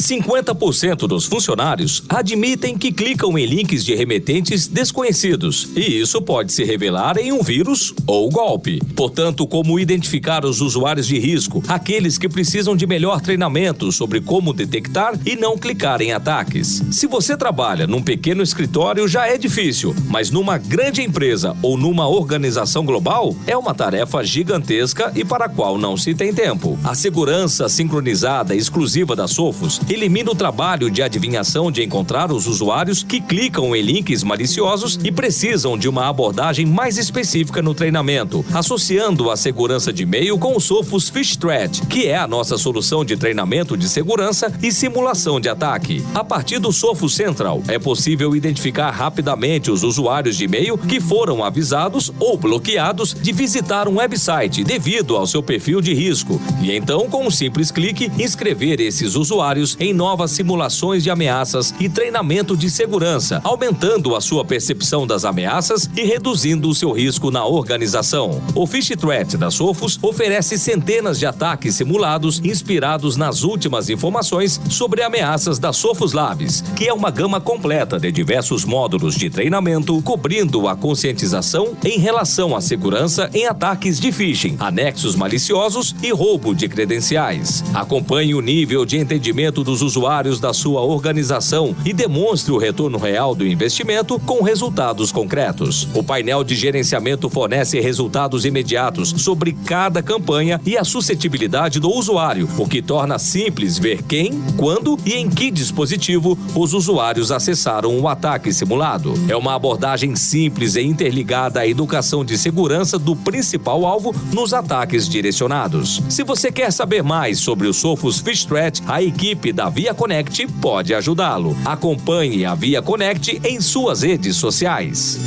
50% dos funcionários admitem que clicam em links de remetentes desconhecidos, e isso pode se revelar em um vírus ou golpe. Portanto, como identificar os usuários de risco, aqueles que precisam de melhor treinamento sobre como detectar e não clicar em ataques? Se você trabalha num pequeno escritório, já é difícil, mas numa grande empresa ou numa organização global, é uma tarefa gigantesca e para a qual não se tem tempo. A segurança sincronizada exclusiva da Sophos elimina o trabalho de adivinhação de encontrar os usuários que clicam em links maliciosos e precisam de uma abordagem mais específica no treinamento, associando a segurança de e-mail com o Sophos Phish Threat, que é a nossa solução de treinamento de segurança e simulação de ataque. A partir do Sophos Central, é possível identificar rapidamente os usuários de e-mail que foram avisados ou bloqueados de visitar um website devido ao seu perfil de risco, e então, com um simples clique, inscrever esses usuários em novas simulações de ameaças e treinamento de segurança, aumentando a sua percepção das ameaças e reduzindo o seu risco na organização. O Phish Threat da Sophos oferece centenas de ataques simulados inspirados nas últimas informações sobre ameaças da Sophos Labs, que é uma gama completa de diversos módulos de treinamento, cobrindo a conscientização em relação à segurança em ataques de phishing, anexos maliciosos e roubo de credenciais. Acompanhe o nível de entendimento dos usuários da sua organização e demonstre o retorno real do investimento com resultados concretos. O painel de gerenciamento fornece resultados imediatos sobre cada campanha e a suscetibilidade do usuário, o que torna simples ver quem, quando e em que dispositivo os usuários acessaram o ataque simulado. É uma abordagem simples e interligada à educação de segurança do principal alvo nos ataques direcionados. Se você quer saber mais sobre o Sophos Phish Threat, a equipe da Via Connect pode ajudá-lo. Acompanhe a Via Connect em suas redes sociais.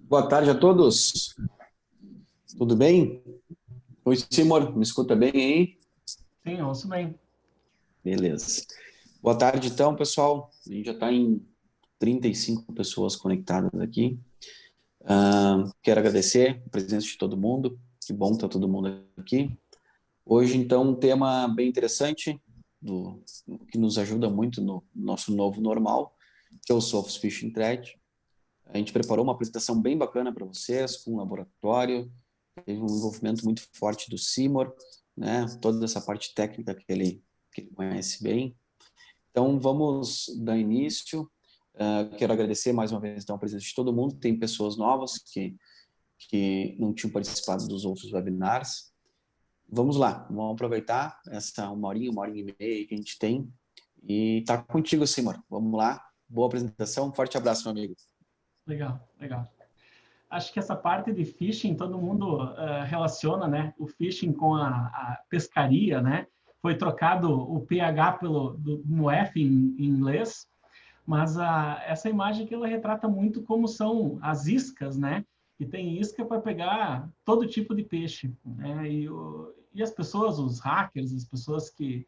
Boa tarde a todos. Tudo bem? Oi, Simor, me escuta bem aí? Sim, ouço bem. Beleza. Boa tarde, então, pessoal. A gente já está em 35 pessoas conectadas aqui. Quero agradecer a presença de todo mundo. Que bom estar todo mundo aqui. Hoje, então, um tema bem interessante, que nos ajuda muito no nosso novo normal, que é o Sophos Phish Threat. A gente preparou uma apresentação bem bacana para vocês, com um laboratório, teve um envolvimento muito forte do Simor, né? Toda essa parte técnica que ele conhece bem. Então, vamos dar início. Quero agradecer mais uma vez então, a presença de todo mundo. Tem pessoas novas que não tinham participado dos outros webinars. Vamos lá, vamos aproveitar essa uma horinha e meia que a gente tem e tá contigo, Simor. Vamos lá, boa apresentação, um forte abraço, meu amigo. Legal, legal. Acho que essa parte de phishing, todo mundo relaciona, né? O phishing com a pescaria, né? Foi trocado o PH no F em inglês, mas essa imagem que ela retrata muito como são as iscas, né? E tem isca para pegar todo tipo de peixe, né? E as pessoas, os hackers, as pessoas que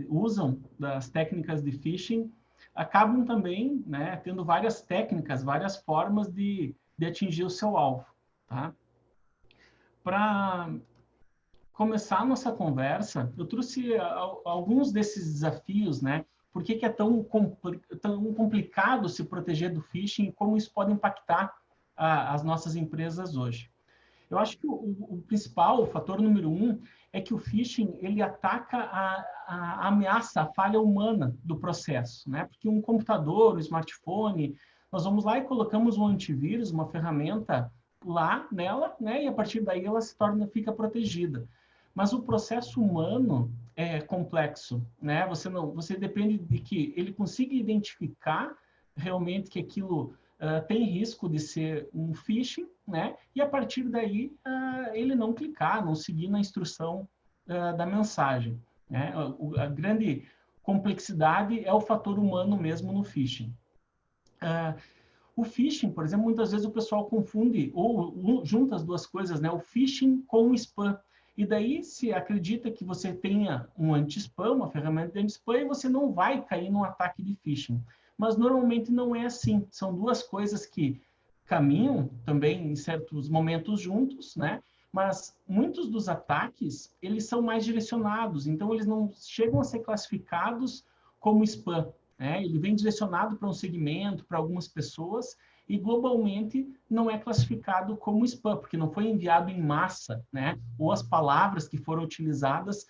usam das técnicas de phishing, acabam também, né, tendo várias técnicas, várias formas de atingir o seu alvo, tá? Para começar a nossa conversa, eu trouxe alguns desses desafios, né? Por que é tão complicado se proteger do phishing e como isso pode impactar as nossas empresas hoje. Eu acho que o principal, o fator número 1, é que o phishing ele ataca a ameaça, a falha humana do processo, né? Porque um computador, um smartphone, nós vamos lá e colocamos um antivírus, uma ferramenta lá nela, né? E a partir daí ela fica protegida. Mas o processo humano é complexo, né? Você depende de que ele consiga identificar realmente que aquilo tem risco de ser um phishing, né? E a partir daí ele não clicar, não seguir na instrução da mensagem, né? A grande complexidade é o fator humano mesmo no phishing. O phishing, por exemplo, muitas vezes o pessoal confunde ou junta as duas coisas, né? O phishing com o spam. E daí se acredita que você tenha um anti-spam, uma ferramenta de anti-spam, e você não vai cair num ataque de phishing. Mas normalmente não é assim. São duas coisas que caminham também em certos momentos juntos, né? mas muitos dos ataques, eles são mais direcionados, então eles não chegam a ser classificados como spam, né? Ele vem direcionado para um segmento, para algumas pessoas, e globalmente não é classificado como spam, porque não foi enviado em massa, né? Ou as palavras que foram utilizadas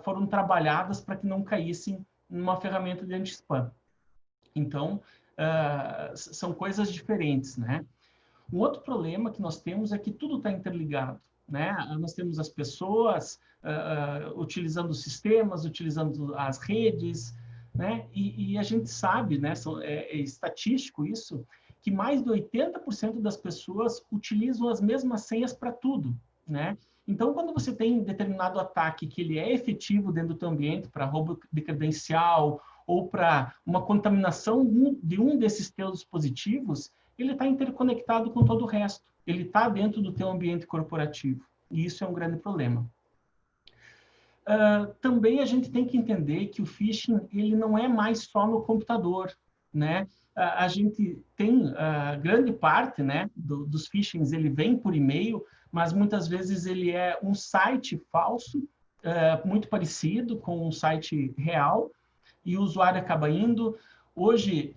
foram trabalhadas para que não caíssem numa ferramenta de anti-spam. Então, são coisas diferentes, né? Um outro problema que nós temos é que tudo está interligado, né? Nós temos as pessoas utilizando sistemas, utilizando as redes, né? E a gente sabe, né? É estatístico isso, que mais de 80% das pessoas utilizam as mesmas senhas para tudo, né? Então, quando você tem determinado ataque que ele é efetivo dentro do teu ambiente para roubo de credencial ou para uma contaminação de um desses teus dispositivos, ele está interconectado com todo o resto. Ele está dentro do teu ambiente corporativo. E isso é um grande problema. Também a gente tem que entender que o phishing ele não é mais só no computador, né? A gente tem grande parte, né, dos phishings, ele vem por e-mail, mas muitas vezes ele é um site falso, muito parecido com um site real, e o usuário acaba indo. Hoje,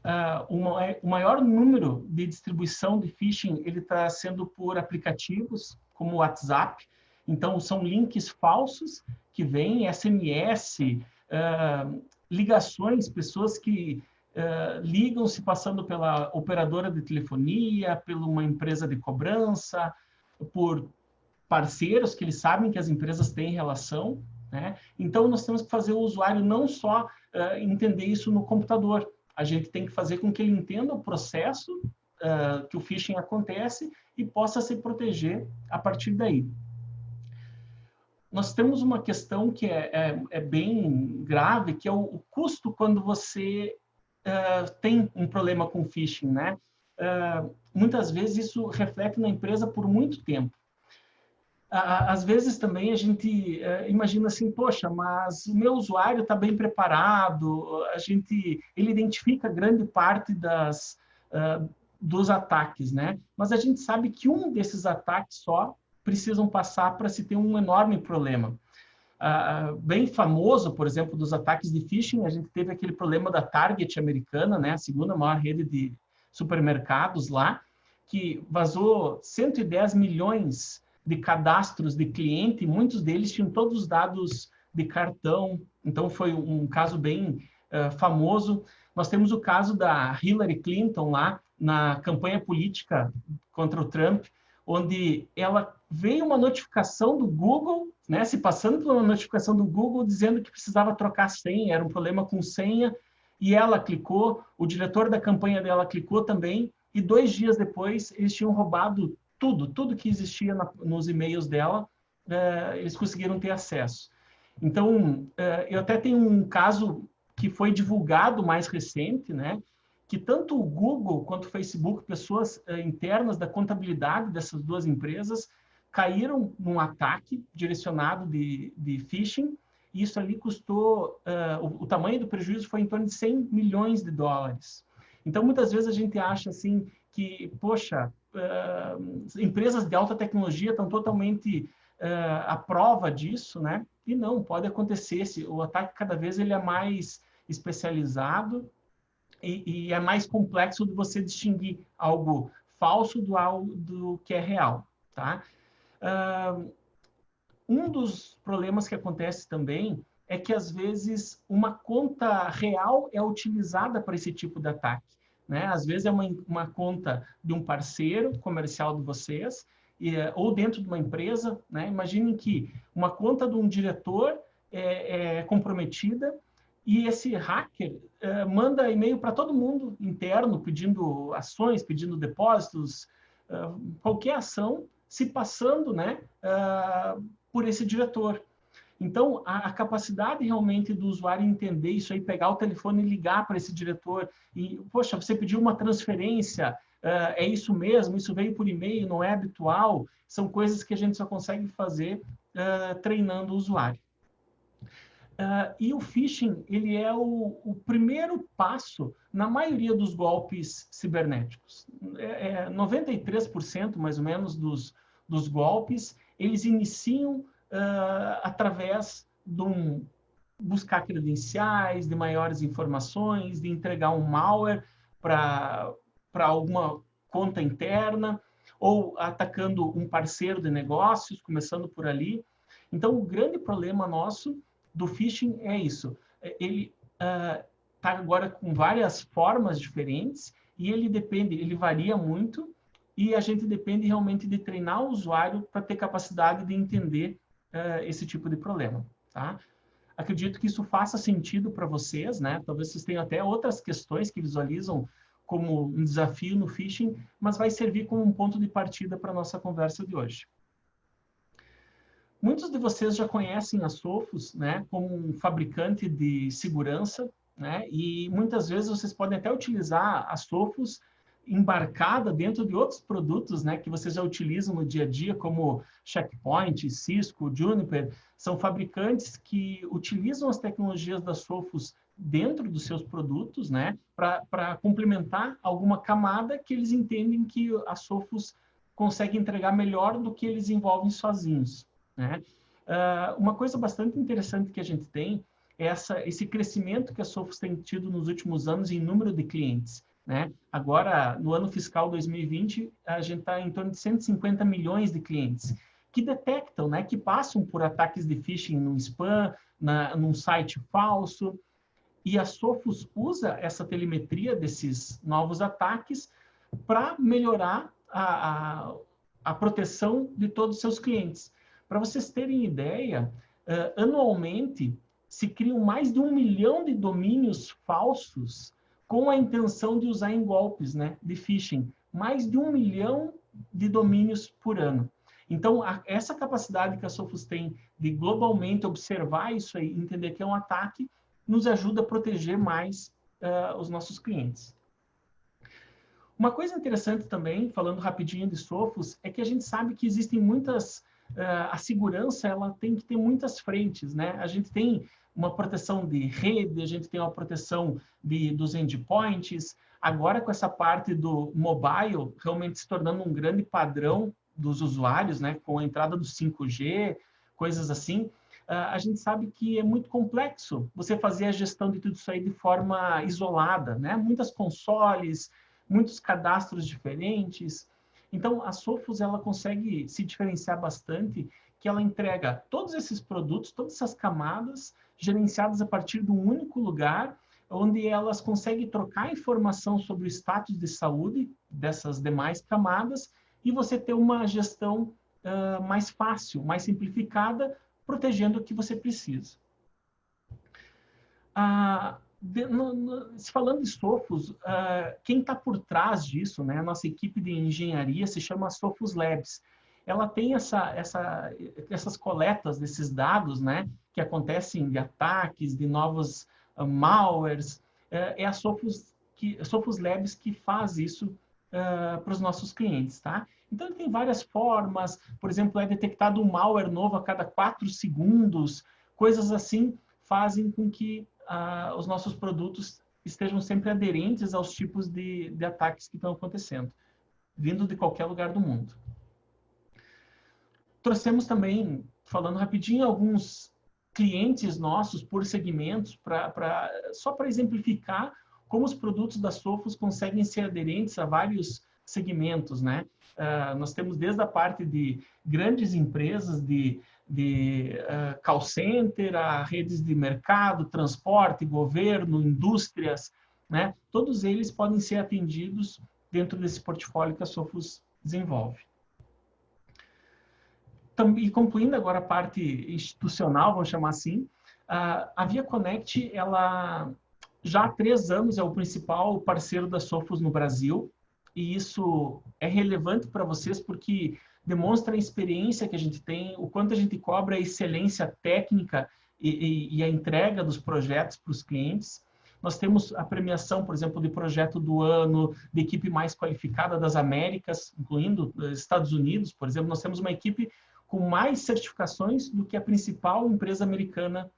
o maior número de distribuição de phishing ele está sendo por aplicativos, como o WhatsApp. Então, são links falsos que vêm, SMS, ligações, pessoas que ligam se passando pela operadora de telefonia, por uma empresa de cobrança, por parceiros que eles sabem que as empresas têm relação, né? Então, nós temos que fazer o usuário não só entender isso no computador, a gente tem que fazer com que ele entenda o processo que o phishing acontece e possa se proteger a partir daí. Nós temos uma questão que é bem grave, que é o custo quando você tem um problema com phishing, né? Muitas vezes isso reflete na empresa por muito tempo. Às vezes também a gente imagina assim, poxa, mas o meu usuário está bem preparado, ele identifica grande parte dos ataques, né? Mas a gente sabe que um desses ataques só precisam passar para se ter um enorme problema. Bem famoso, por exemplo, dos ataques de phishing, a gente teve aquele problema da Target americana, né? A segunda maior rede de supermercados lá, que vazou 110 milhões de cadastros de cliente, muitos deles tinham todos os dados de cartão, então foi um caso bem famoso. Nós temos o caso da Hillary Clinton lá, na campanha política contra o Trump, onde ela veio uma notificação do Google, né, se passando por uma notificação do Google, dizendo que precisava trocar senha, era um problema com senha, e ela clicou, o diretor da campanha dela clicou também, e 2 dias depois eles tinham roubado tudo que existia nos e-mails dela, eles conseguiram ter acesso. Então, eu até tenho um caso que foi divulgado mais recente, né, que tanto o Google quanto o Facebook, pessoas internas da contabilidade dessas duas empresas, caíram num ataque direcionado de phishing, e isso ali custou, o tamanho do prejuízo foi em torno de 100 milhões de dólares. Então, muitas vezes a gente acha assim que, poxa, empresas de alta tecnologia estão totalmente à prova disso, né? E não, pode acontecer. O ataque cada vez ele é mais especializado e é mais complexo de você distinguir algo falso do que é real, tá? Um dos problemas que acontece também é que, às vezes, uma conta real é utilizada para esse tipo de ataque, né? Às vezes é uma conta de um parceiro comercial de vocês, ou dentro de uma empresa, né? Imaginem que uma conta de um diretor é comprometida e esse hacker manda e-mail para todo mundo interno, pedindo ações, pedindo depósitos, qualquer ação, se passando, né, por esse diretor. Então, a capacidade realmente do usuário entender isso aí, pegar o telefone e ligar para esse diretor e, poxa, você pediu uma transferência, é isso mesmo, isso veio por e-mail, não é habitual, são coisas que a gente só consegue fazer treinando o usuário. E o phishing, ele é o primeiro passo na maioria dos golpes cibernéticos. 93% mais ou menos dos golpes, eles iniciam através de buscar credenciais, de maiores informações, de entregar um malware para alguma conta interna, ou atacando um parceiro de negócios, começando por ali. Então, o grande problema nosso do phishing é isso. Ele está agora com várias formas diferentes e ele varia muito e a gente depende realmente de treinar o usuário para ter capacidade de entender esse tipo de problema, tá? Acredito que isso faça sentido para vocês, né? Talvez vocês tenham até outras questões que visualizam como um desafio no phishing, mas vai servir como um ponto de partida para a nossa conversa de hoje. Muitos de vocês já conhecem a Sophos, né, como um fabricante de segurança, né? E muitas vezes vocês podem até utilizar a Sophos embarcada dentro de outros produtos, né, que vocês já utilizam no dia a dia, como Checkpoint, Cisco, Juniper. São fabricantes que utilizam as tecnologias da Sophos dentro dos seus produtos, né, para complementar alguma camada que eles entendem que a Sophos consegue entregar melhor do que eles desenvolvem sozinhos, né? Uma coisa bastante interessante que a gente tem é esse crescimento que a Sophos tem tido nos últimos anos em número de clientes, né? Agora, no ano fiscal 2020, a gente está em torno de 150 milhões de clientes que detectam, né, que passam por ataques de phishing no spam, num site falso, e a Sophos usa essa telemetria desses novos ataques para melhorar a proteção de todos os seus clientes. Para vocês terem ideia, anualmente se criam mais de 1 milhão de domínios falsos com a intenção de usar em golpes, né, de phishing. Mais de 1 milhão de domínios por ano. Então, essa capacidade que a Sophos tem de globalmente observar isso aí, entender que é um ataque, nos ajuda a proteger mais os nossos clientes. Uma coisa interessante também, falando rapidinho de Sophos, é que a gente sabe que existem muitas... a segurança, ela tem que ter muitas frentes, né? A gente tem uma proteção de rede, a gente tem uma proteção dos endpoints. Agora, com essa parte do mobile, realmente se tornando um grande padrão dos usuários, né? Com a entrada do 5G, coisas assim, a gente sabe que é muito complexo você fazer a gestão de tudo isso aí de forma isolada, né? Muitas consoles, muitos cadastros diferentes. Então, a Sophos, ela consegue se diferenciar bastante, que ela entrega todos esses produtos, todas essas camadas, gerenciadas a partir de um único lugar, onde elas conseguem trocar informação sobre o status de saúde dessas demais camadas, e você ter uma gestão mais fácil, mais simplificada, protegendo o que você precisa. Falando de Sophos, quem está por trás disso, né, a nossa equipe de engenharia se chama Sophos Labs. Ela tem essas coletas desses dados, né, que acontecem de ataques, de novos malwares. É a Sophos Labs que faz isso para os nossos clientes, tá? Então, tem várias formas. Por exemplo, é detectado um malware novo a cada 4 segundos. Coisas assim fazem com que os nossos produtos estejam sempre aderentes aos tipos de ataques que estão acontecendo, vindo de qualquer lugar do mundo. Trouxemos também, falando rapidinho, alguns clientes nossos por segmentos, só para exemplificar como os produtos da Sophos conseguem ser aderentes a vários segmentos, né? Nós temos desde a parte de grandes empresas de call center, a redes de mercado, transporte, governo, indústrias, né? Todos eles podem ser atendidos dentro desse portfólio que a Sophos desenvolve. E concluindo agora a parte institucional, vamos chamar assim, a Via Connect, ela já há 3 anos é o principal parceiro da Sophos no Brasil, e isso é relevante para vocês porque demonstra a experiência que a gente tem, o quanto a gente cobra a excelência técnica e a entrega dos projetos para os clientes. Nós temos a premiação, por exemplo, de projeto do ano, de equipe mais qualificada das Américas, incluindo Estados Unidos, por exemplo. Nós temos uma equipe com mais certificações do que a principal empresa americana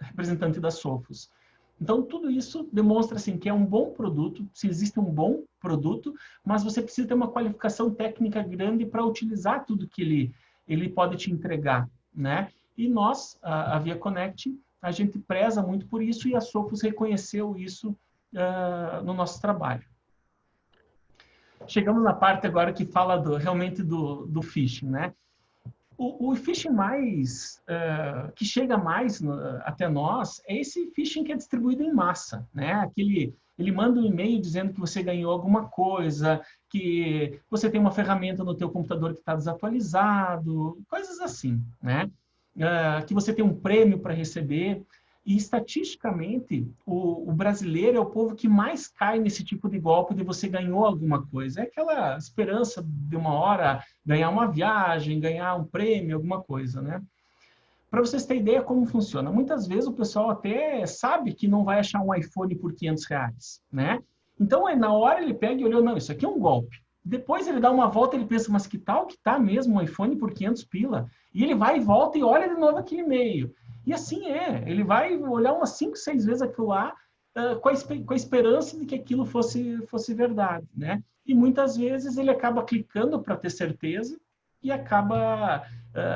representante da Sophos. Então, tudo isso demonstra assim, que é um bom produto, se existe um bom produto, mas você precisa ter uma qualificação técnica grande para utilizar tudo que ele pode te entregar, né? E nós, a Via Connect, a gente preza muito por isso e a Sophos reconheceu isso no nosso trabalho. Chegamos na parte agora que fala realmente do phishing, né? O phishing mais, que chega mais até nós, é esse phishing que é distribuído em massa, né? Ele manda um e-mail dizendo que você ganhou alguma coisa, que você tem uma ferramenta no teu computador que está desatualizado, coisas assim, né? Que você tem um prêmio para receber. E, estatisticamente, o brasileiro é o povo que mais cai nesse tipo de golpe de você ganhou alguma coisa. É aquela esperança de uma hora ganhar uma viagem, ganhar um prêmio, alguma coisa, né? Para vocês terem ideia como funciona. Muitas vezes o pessoal até sabe que não vai achar um iPhone por R$ 500, né? Então, na hora ele pega e olhou, não, isso aqui é um golpe. Depois ele dá uma volta e ele pensa, mas que tal que tá mesmo um iPhone por 500 pila? E ele vai e volta e olha de novo aquele e-mail. E assim ele vai olhar umas 5, 6 vezes aquilo lá com a esperança de que aquilo fosse verdade, né? E muitas vezes ele acaba clicando para ter certeza e acaba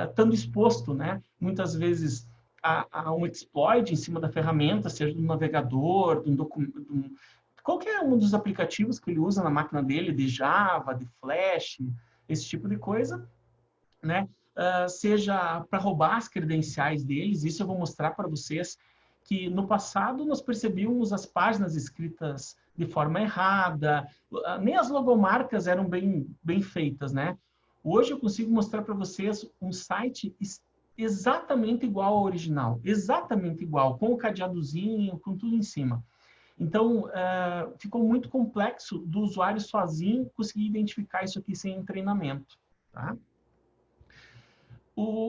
estando exposto, né? Muitas vezes a um exploit em cima da ferramenta, seja do navegador, qualquer um dos aplicativos que ele usa na máquina dele, de Java, de Flash, esse tipo de coisa, né? Seja para roubar as credenciais deles. Isso eu vou mostrar para vocês que no passado nós percebíamos as páginas escritas de forma errada, nem as logomarcas eram bem feitas, né? Hoje eu consigo mostrar para vocês um site exatamente igual ao original, exatamente igual, com o cadeadozinho, com tudo em cima. Então, ficou muito complexo do usuário sozinho conseguir identificar isso aqui sem treinamento, tá?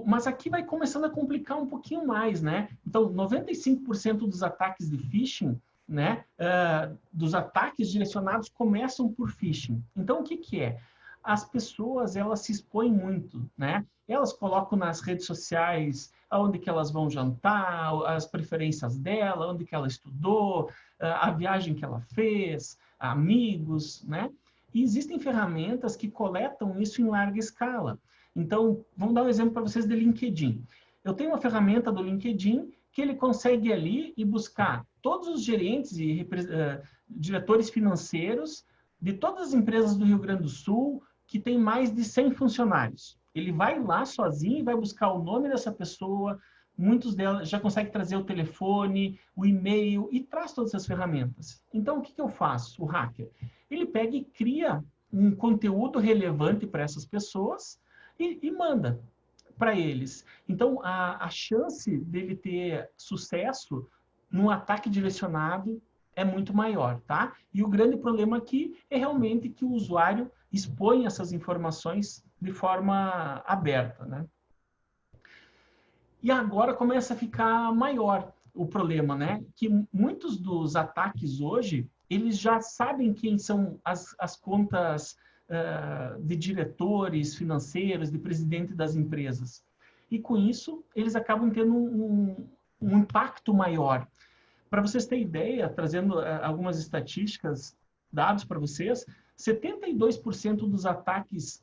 Mas aqui vai começando a complicar um pouquinho mais, né? Então, 95% dos ataques de phishing, né, dos ataques direcionados começam por phishing. Então, o que que é? As pessoas, elas se expõem muito, né? Elas colocam nas redes sociais aonde que elas vão jantar, as preferências dela, onde que ela estudou, a viagem que ela fez, amigos, né? E existem ferramentas que coletam isso em larga escala. Então, vamos dar um exemplo para vocês de LinkedIn. Eu tenho uma ferramenta do LinkedIn que ele consegue ali e buscar todos os gerentes e diretores financeiros de todas as empresas do Rio Grande do Sul que tem mais de 100 funcionários. Ele vai lá sozinho e vai buscar o nome dessa pessoa, muitos delas já conseguem trazer o telefone, o e-mail e traz todas essas ferramentas. Então, o que que eu faço, o hacker? Ele pega e cria um conteúdo relevante para essas pessoas e manda para eles. Então, a chance dele ter sucesso num ataque direcionado é muito maior, tá? E o grande problema aqui é realmente que o usuário expõe essas informações de forma aberta, né? E agora começa a ficar maior o problema, né? Que muitos dos ataques hoje, eles já sabem quem são as contas de diretores financeiros, de presidente das empresas. E com isso, eles acabam tendo um impacto maior. Para vocês terem ideia, trazendo algumas estatísticas, dados para vocês, 72% dos ataques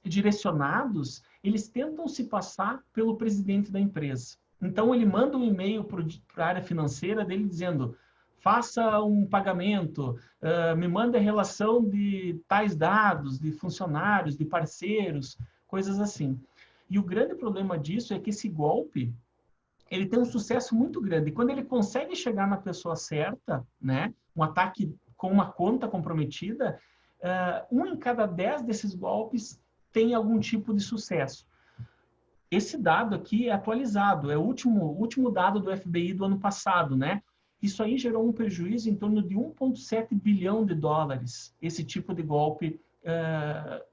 direcionados, eles tentam se passar pelo presidente da empresa. Então, ele manda um e-mail para a área financeira dele dizendo: faça um pagamento, me manda a relação de tais dados, de funcionários, de parceiros, coisas assim. E o grande problema disso é que esse golpe, ele tem um sucesso muito grande. E quando ele consegue chegar na pessoa certa, né, um ataque com uma conta comprometida, 1 em cada 10 desses golpes tem algum tipo de sucesso. Esse dado aqui é atualizado, é o último dado do FBI do ano passado, né? Isso aí gerou um prejuízo em torno de 1,7 bilhão de dólares, esse tipo de golpe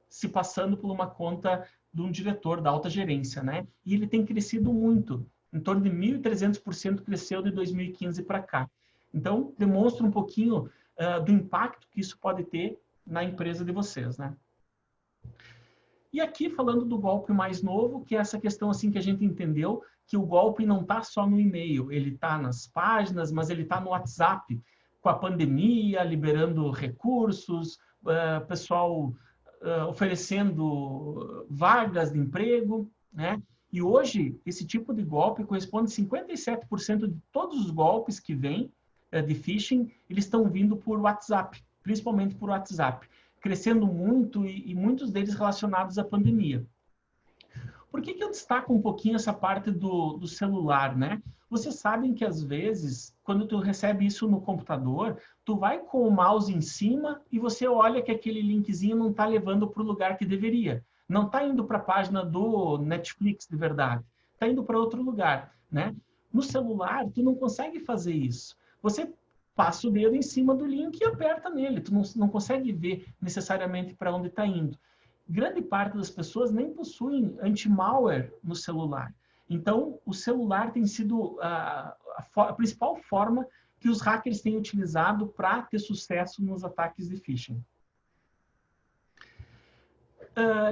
se passando por uma conta de um diretor da alta gerência, né? E ele tem crescido muito, em torno de 1.300% cresceu de 2015 para cá. Então, demonstra um pouquinho do impacto que isso pode ter na empresa de vocês, né? E aqui, falando do golpe mais novo, que é essa questão assim que a gente entendeu, que o golpe não está só no e-mail, ele está nas páginas, mas ele está no WhatsApp, com a pandemia, liberando recursos, pessoal oferecendo vagas de emprego, né? E hoje, esse tipo de golpe corresponde a 57% de todos os golpes que vêm de phishing, eles estão vindo por WhatsApp, principalmente por WhatsApp, crescendo muito e muitos deles relacionados à pandemia. Por que eu destaco um pouquinho essa parte do celular, né? Vocês sabem que, às vezes, quando tu recebe isso no computador, tu vai com o mouse em cima e você olha que aquele linkzinho não está levando para o lugar que deveria. Não está indo para a página do Netflix de verdade. Está indo para outro lugar, né? No celular, tu não consegue fazer isso. Você passa o dedo em cima do link e aperta nele. Tu não consegue ver necessariamente para onde está indo. Grande parte das pessoas nem possuem anti-malware no celular. Então, o celular tem sido a principal forma que os hackers têm utilizado para ter sucesso nos ataques de phishing.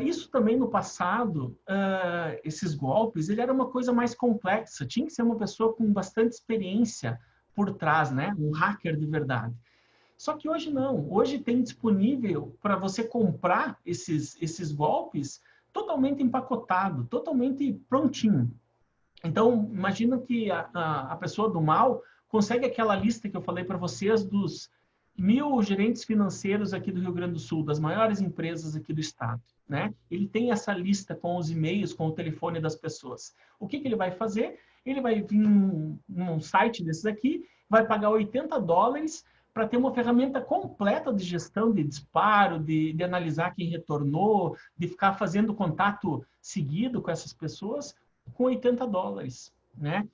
Isso também no passado, esses golpes, ele era uma coisa mais complexa. Tinha que ser uma pessoa com bastante experiência por trás, né? Um hacker de verdade. Só que hoje não. Hoje tem disponível para você comprar esses golpes totalmente empacotado, totalmente prontinho. Então, imagina que a pessoa do mal consegue aquela lista que eu falei para vocês dos 1.000 gerentes financeiros aqui do Rio Grande do Sul, das maiores empresas aqui do estado, né? Ele tem essa lista com os e-mails, com o telefone das pessoas. O que ele vai fazer? Ele vai vir num site desses aqui, vai pagar $80 para ter uma ferramenta completa de gestão de disparo, de analisar quem retornou, de ficar fazendo contato seguido com essas pessoas, com $80, né?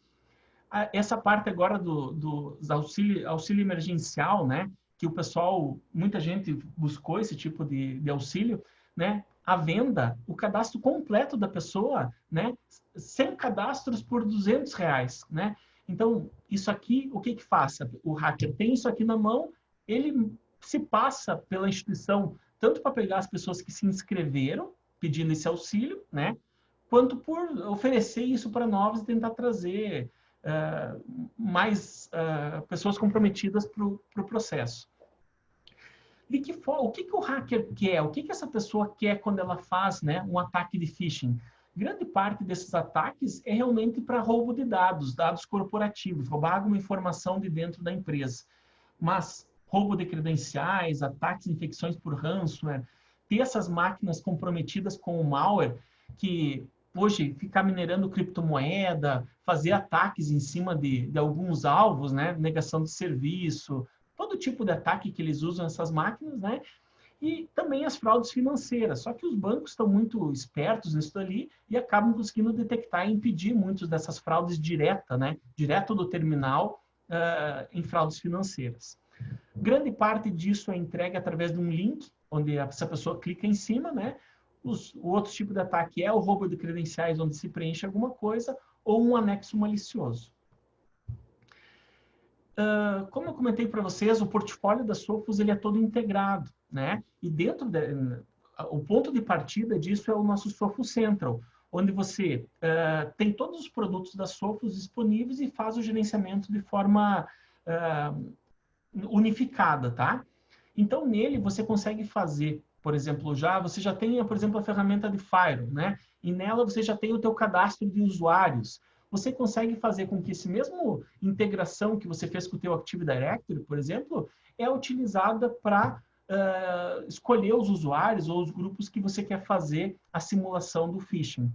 Essa parte agora do auxílio emergencial, né? Que o pessoal, muita gente buscou esse tipo de auxílio, né? A venda, o cadastro completo da pessoa, né? 100 cadastros por R$200, né? Então, isso aqui, o que faz? O hacker tem isso aqui na mão, ele se passa pela instituição, tanto para pegar as pessoas que se inscreveram, pedindo esse auxílio, né? Quanto por oferecer isso para novos e tentar trazer mais pessoas comprometidas para o processo. O que o hacker quer? O que essa pessoa quer quando ela faz, né, um ataque de phishing? Grande parte desses ataques é realmente para roubo de dados corporativos, roubar alguma informação de dentro da empresa. Mas roubo de credenciais, ataques, infecções por ransomware, ter essas máquinas comprometidas com o malware, que hoje ficar minerando criptomoeda, fazer ataques em cima de alguns alvos, né? Negação de serviço, todo tipo de ataque que eles usam essas máquinas, né? E também as fraudes financeiras. Só que os bancos estão muito espertos nisso dali e acabam conseguindo detectar e impedir muitas dessas fraudes diretas, né? Direto do terminal em fraudes financeiras. Grande parte disso é entregue através de um link, onde essa pessoa clica em cima, né? O outro tipo de ataque é o roubo de credenciais, onde se preenche alguma coisa, ou um anexo malicioso. Como eu comentei para vocês, o portfólio da Sophos ele é todo integrado, né? E o ponto de partida disso é o nosso Sophos Central, onde você tem todos os produtos da Sophos disponíveis e faz o gerenciamento de forma unificada, tá? Então, nele, você consegue fazer, por exemplo, você já tem, por exemplo, a ferramenta de Firewall, né? E nela você já tem o teu cadastro de usuários. Você consegue fazer com que esse mesmo integração que você fez com o teu Active Directory, por exemplo, é utilizada para escolher os usuários ou os grupos que você quer fazer a simulação do phishing.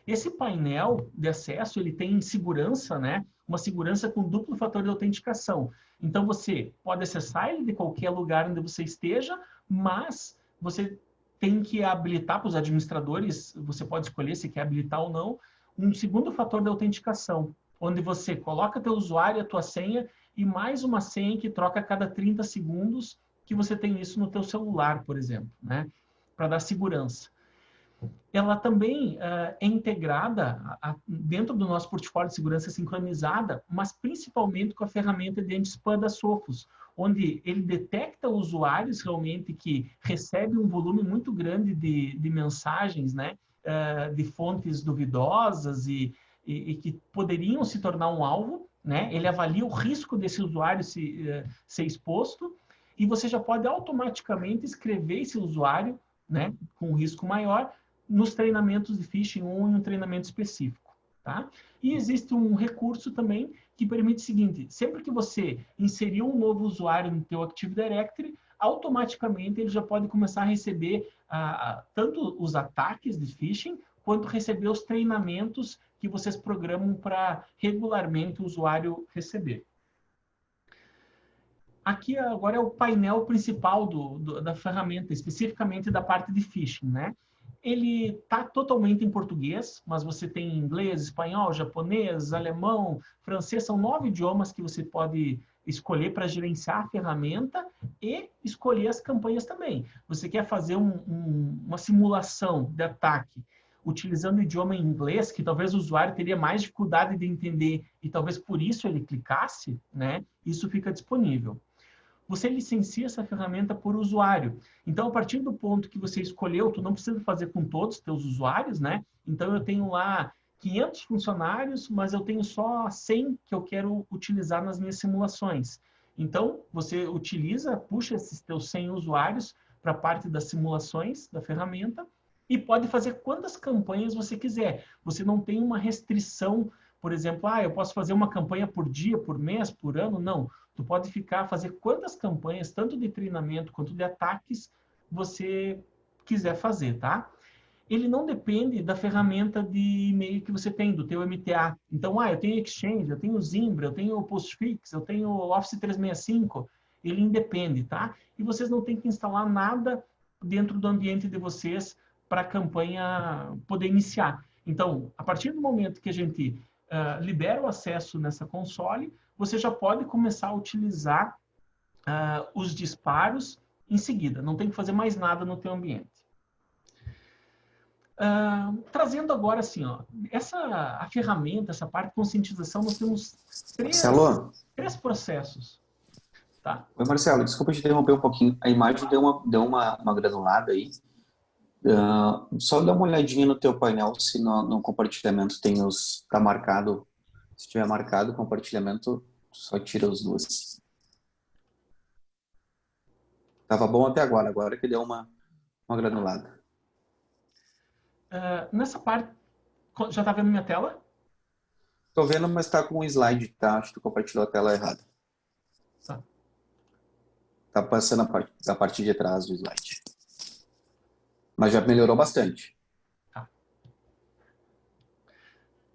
Esse painel de acesso, ele tem segurança, né? Uma segurança com duplo fator de autenticação. Então, você pode acessar ele de qualquer lugar onde você esteja, mas você tem que habilitar para os administradores, você pode escolher se quer habilitar ou não, um segundo fator de autenticação, onde você coloca teu usuário, a tua senha, e mais uma senha que troca a cada 30 segundos, que você tem isso no teu celular, por exemplo, né? Para dar segurança. Ela também é integrada dentro do nosso portfólio de segurança sincronizada, mas principalmente com a ferramenta de anti-spam da Sophos, onde ele detecta usuários realmente que recebem um volume muito grande de mensagens, né, de fontes duvidosas e que poderiam se tornar um alvo, né? Ele avalia o risco desse usuário ser exposto e você já pode automaticamente escrever esse usuário né, com um risco maior, nos treinamentos de phishing ou em um treinamento específico, tá? E existe um recurso também que permite o seguinte: sempre que você inserir um novo usuário no teu Active Directory, automaticamente ele já pode começar a receber tanto os ataques de phishing, quanto receber os treinamentos que vocês programam para regularmente o usuário receber. Aqui agora é o painel principal da ferramenta, especificamente da parte de phishing, né? Ele está totalmente em português, mas você tem inglês, espanhol, japonês, alemão, francês, são 9 idiomas que você pode escolher para gerenciar a ferramenta e escolher as campanhas também. Você quer fazer uma simulação de ataque utilizando o idioma em inglês, que talvez o usuário teria mais dificuldade de entender e talvez por isso ele clicasse, né? Isso fica disponível. Você licencia essa ferramenta por usuário. Então, a partir do ponto que você escolheu, tu não precisa fazer com todos os teus usuários, né? Então, eu tenho lá 500 funcionários, mas eu tenho só 100 que eu quero utilizar nas minhas simulações. Então, você puxa esses teus 100 usuários para a parte das simulações da ferramenta e pode fazer quantas campanhas você quiser. Você não tem uma restrição, por exemplo, eu posso fazer uma campanha por dia, por mês, por ano, não. Tu pode fazer quantas campanhas, tanto de treinamento quanto de ataques, você quiser fazer, tá? Ele não depende da ferramenta de e-mail que você tem, do teu MTA. Então, eu tenho Exchange, eu tenho Zimbra, eu tenho Postfix, eu tenho Office 365. Ele independe, tá? E vocês não têm que instalar nada dentro do ambiente de vocês para a campanha poder iniciar. Então, a partir do momento que a gente libera o acesso nessa console, você já pode começar a utilizar os disparos em seguida. Não tem que fazer mais nada no teu ambiente. Trazendo agora assim, a ferramenta, essa parte de conscientização, nós temos três processos. Tá? Oi, Marcelo, desculpa te interromper um pouquinho. A imagem deu uma granulada aí. Só dá uma olhadinha no teu painel se no compartilhamento tá marcado. Se tiver marcado o compartilhamento, só tira os duas. Tava bom até agora que deu uma granulada. Nessa parte, já está vendo minha tela? Tô vendo, mas tá com um slide, tá? Acho que tu compartilhou a tela errada. Tá passando a parte de trás do slide. Mas já melhorou bastante. Tá.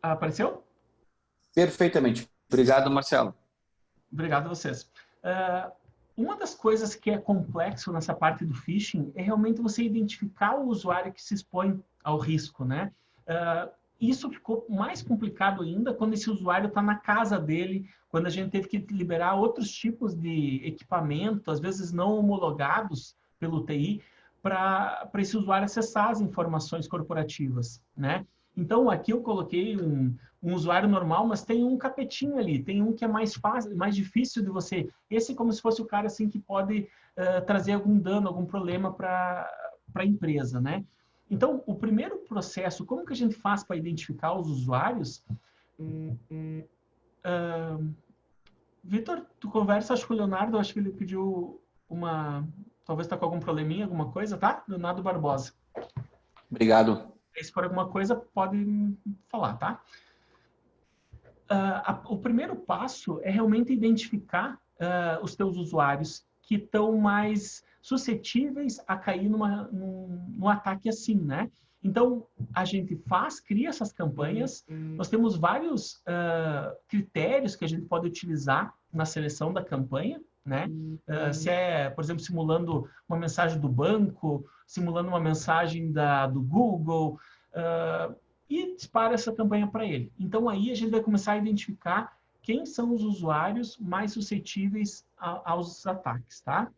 Apareceu? Perfeitamente. Obrigado, Marcelo. Obrigado a vocês. Uma das coisas que é complexo nessa parte do phishing é realmente você identificar o usuário que se expõe ao risco, né? Isso ficou mais complicado ainda quando esse usuário está na casa dele, quando a gente teve que liberar outros tipos de equipamento, às vezes não homologados pelo TI, para esse usuário acessar as informações corporativas, né? Então, aqui eu coloquei um usuário normal, mas tem um capetinho ali, tem um que é mais fácil, mais difícil de você... Esse é como se fosse o cara assim, que pode trazer algum dano, algum problema para a empresa, né? Então, o primeiro processo, como que a gente faz para identificar os usuários? Vitor, tu conversa, acho que o Leonardo, acho que ele pediu talvez está com algum probleminha, alguma coisa, tá? Leonardo Barbosa. Obrigado. Se for alguma coisa, pode falar, tá? O primeiro passo é realmente identificar os teus usuários que estão mais suscetíveis a cair num ataque assim, né? Então, a gente cria essas campanhas, nós temos vários critérios que a gente pode utilizar na seleção da campanha, né? Se é, por exemplo, simulando uma mensagem do banco, simulando uma mensagem do Google, e dispara essa campanha para ele. Então, aí a gente vai começar a identificar quem são os usuários mais suscetíveis aos ataques, tá?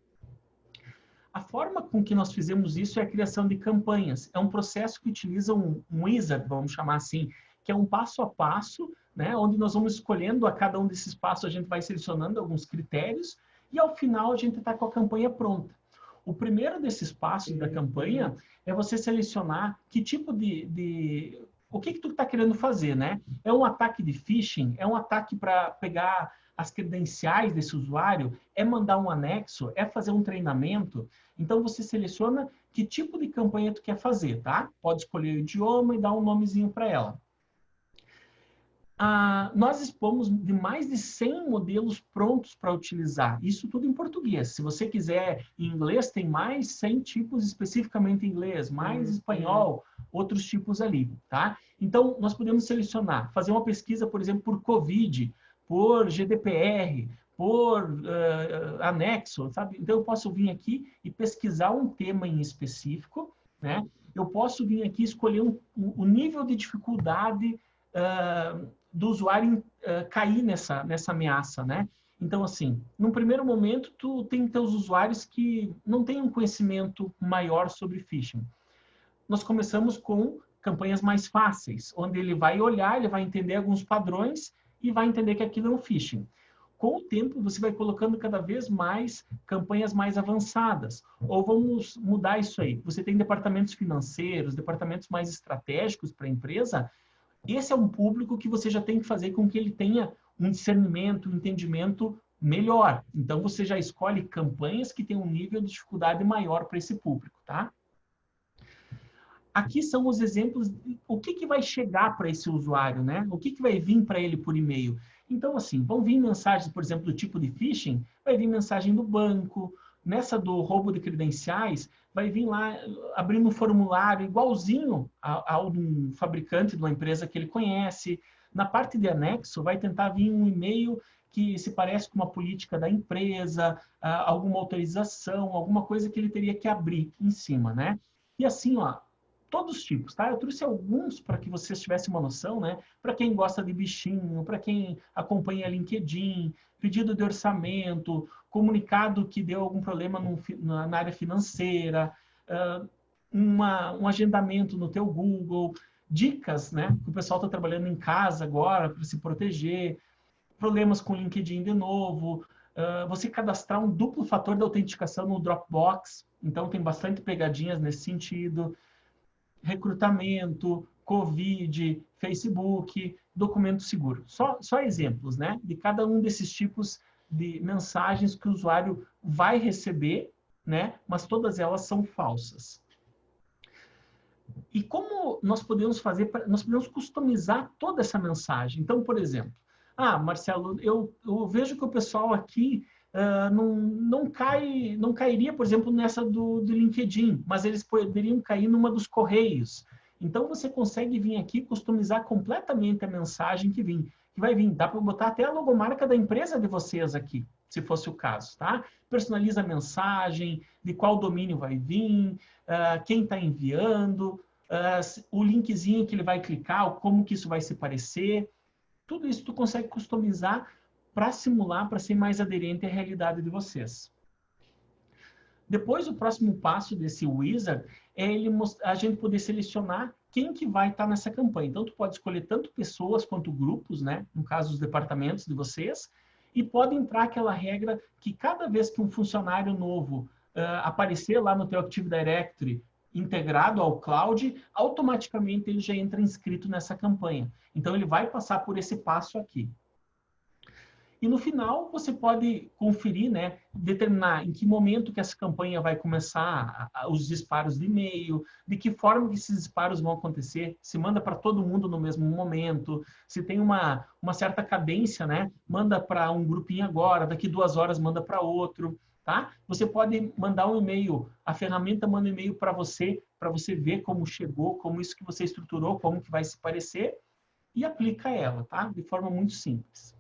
A forma com que nós fizemos isso é a criação de campanhas. É um processo que utiliza um wizard, vamos chamar assim, que é um passo a passo, né, onde nós vamos escolhendo a cada um desses passos, a gente vai selecionando alguns critérios e ao final a gente está com a campanha pronta. O primeiro desses passos da campanha é você selecionar que tipo o que tu está querendo fazer, né? É um ataque de phishing? É um ataque para pegar as credenciais desse usuário? É mandar um anexo? É fazer um treinamento? Então, você seleciona que tipo de campanha tu quer fazer, tá? Pode escolher o idioma e dar um nomezinho para ela. Nós expomos de mais de 100 modelos prontos para utilizar. Isso tudo em português. Se você quiser em inglês, tem mais 100 tipos especificamente em inglês, mais espanhol, outros tipos ali, tá? Então, nós podemos selecionar, fazer uma pesquisa, por exemplo, por COVID, por GDPR, por anexo, sabe? Então, eu posso vir aqui e pesquisar um tema em específico, né? Eu posso vir aqui escolher o nível de dificuldade do usuário cair nessa ameaça, né? Então, assim, num primeiro momento, tu tem teus usuários que não têm um conhecimento maior sobre phishing. Nós começamos com campanhas mais fáceis, onde ele vai olhar, ele vai entender alguns padrões e vai entender que aquilo é um phishing. Com o tempo, você vai colocando cada vez mais campanhas mais avançadas. Ou vamos mudar isso aí. Você tem departamentos financeiros, departamentos mais estratégicos para a empresa. Esse é um público que você já tem que fazer com que ele tenha um discernimento, um entendimento melhor. Então, você já escolhe campanhas que têm um nível de dificuldade maior para esse público, tá? Aqui são os exemplos de o que vai chegar para esse usuário, né? O que vai vir para ele por e-mail. Então, assim, vão vir mensagens, por exemplo, do tipo de phishing, vai vir mensagem do banco. Nessa do roubo de credenciais, vai vir lá abrindo um formulário igualzinho ao de um fabricante de uma empresa que ele conhece. Na parte de anexo, vai tentar vir um e-mail que se parece com uma política da empresa, alguma autorização, alguma coisa que ele teria que abrir em cima, né? E assim, ó, todos os tipos, tá? Eu trouxe alguns para que vocês tivessem uma noção, né? Para quem gosta de bichinho, para quem acompanha LinkedIn, pedido de orçamento, comunicado que deu algum problema na área financeira, um agendamento no teu Google, dicas, né? Que o pessoal está trabalhando em casa agora para se proteger, problemas com LinkedIn de novo, você cadastrar um duplo fator de autenticação no Dropbox, então tem bastante pegadinhas nesse sentido, recrutamento, COVID, Facebook, documento seguro. Só exemplos, né? De cada um desses tipos de mensagens que o usuário vai receber, né? Mas todas elas são falsas. E como nós podemos fazer? Nós podemos customizar toda essa mensagem. Então, por exemplo, Marcelo, eu vejo que o pessoal aqui não cairia, por exemplo, nessa do LinkedIn, mas eles poderiam cair numa dos correios. Então, você consegue vir aqui customizar completamente a mensagem que vai vir. Dá para botar até a logomarca da empresa de vocês aqui, se fosse o caso, tá? Personaliza a mensagem, de qual domínio vai vir, quem está enviando, o linkzinho que ele vai clicar, como que isso vai se parecer. Tudo isso tu consegue customizar para simular, para ser mais aderente à realidade de vocês. Depois, o próximo passo desse wizard é a gente poder selecionar quem que vai estar nessa campanha. Então, tu pode escolher tanto pessoas quanto grupos, né? No caso, os departamentos de vocês, e pode entrar aquela regra que cada vez que um funcionário novo aparecer lá no teu Active Directory integrado ao cloud, automaticamente ele já entra inscrito nessa campanha. Então, ele vai passar por esse passo aqui. E no final, você pode conferir, né, determinar em que momento que essa campanha vai começar os disparos de e-mail, de que forma que esses disparos vão acontecer, se manda para todo mundo no mesmo momento, se tem uma certa cadência, né, manda para um grupinho agora, daqui 2 horas manda para outro, tá? Você pode mandar um e-mail, a ferramenta manda um e-mail para você ver como chegou, como isso que você estruturou, como que vai se parecer, e aplica ela, tá? De forma muito simples.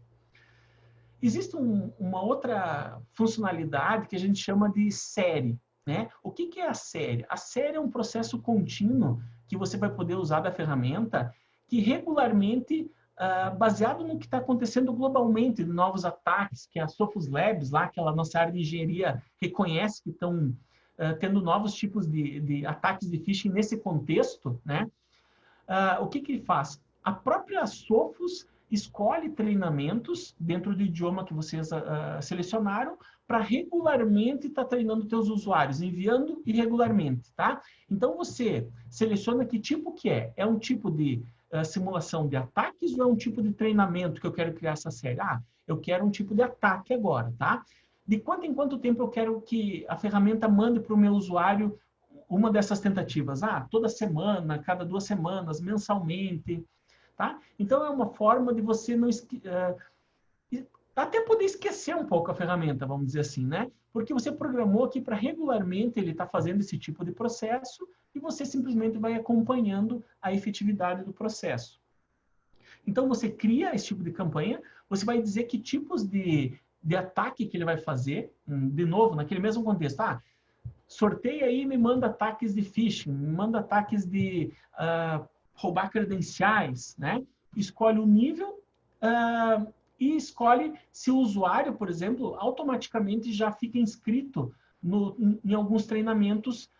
Existe uma outra funcionalidade que a gente chama de série, né? O que é a série? A série é um processo contínuo que você vai poder usar da ferramenta que regularmente, baseado no que está acontecendo globalmente, novos ataques, que a Sophos Labs, lá, aquela nossa área de engenharia, reconhece que estão tendo novos tipos de ataques de phishing nesse contexto, né? O que ele faz? A própria Sophos escolhe treinamentos dentro do idioma que vocês selecionaram para regularmente estar treinando teus usuários, enviando irregularmente, tá? Então, você seleciona que tipo que é. É um tipo de simulação de ataques ou é um tipo de treinamento que eu quero criar essa série? Ah, eu quero um tipo de ataque agora, tá? De quanto em quanto tempo eu quero que a ferramenta mande para o meu usuário uma dessas tentativas? Ah, toda semana, cada 2 semanas, mensalmente, tá? Então, é uma forma de você não... até poder esquecer um pouco a ferramenta, vamos dizer assim, né? Porque você programou aqui para regularmente ele estar fazendo esse tipo de processo e você simplesmente vai acompanhando a efetividade do processo. Então, você cria esse tipo de campanha, você vai dizer que tipos de ataque que ele vai fazer, de novo, naquele mesmo contexto. Ah, sorteia aí e me manda ataques de phishing, me manda ataques de roubar credenciais, né? Escolhe o nível e escolhe se o usuário, por exemplo, automaticamente já fica inscrito em alguns treinamentos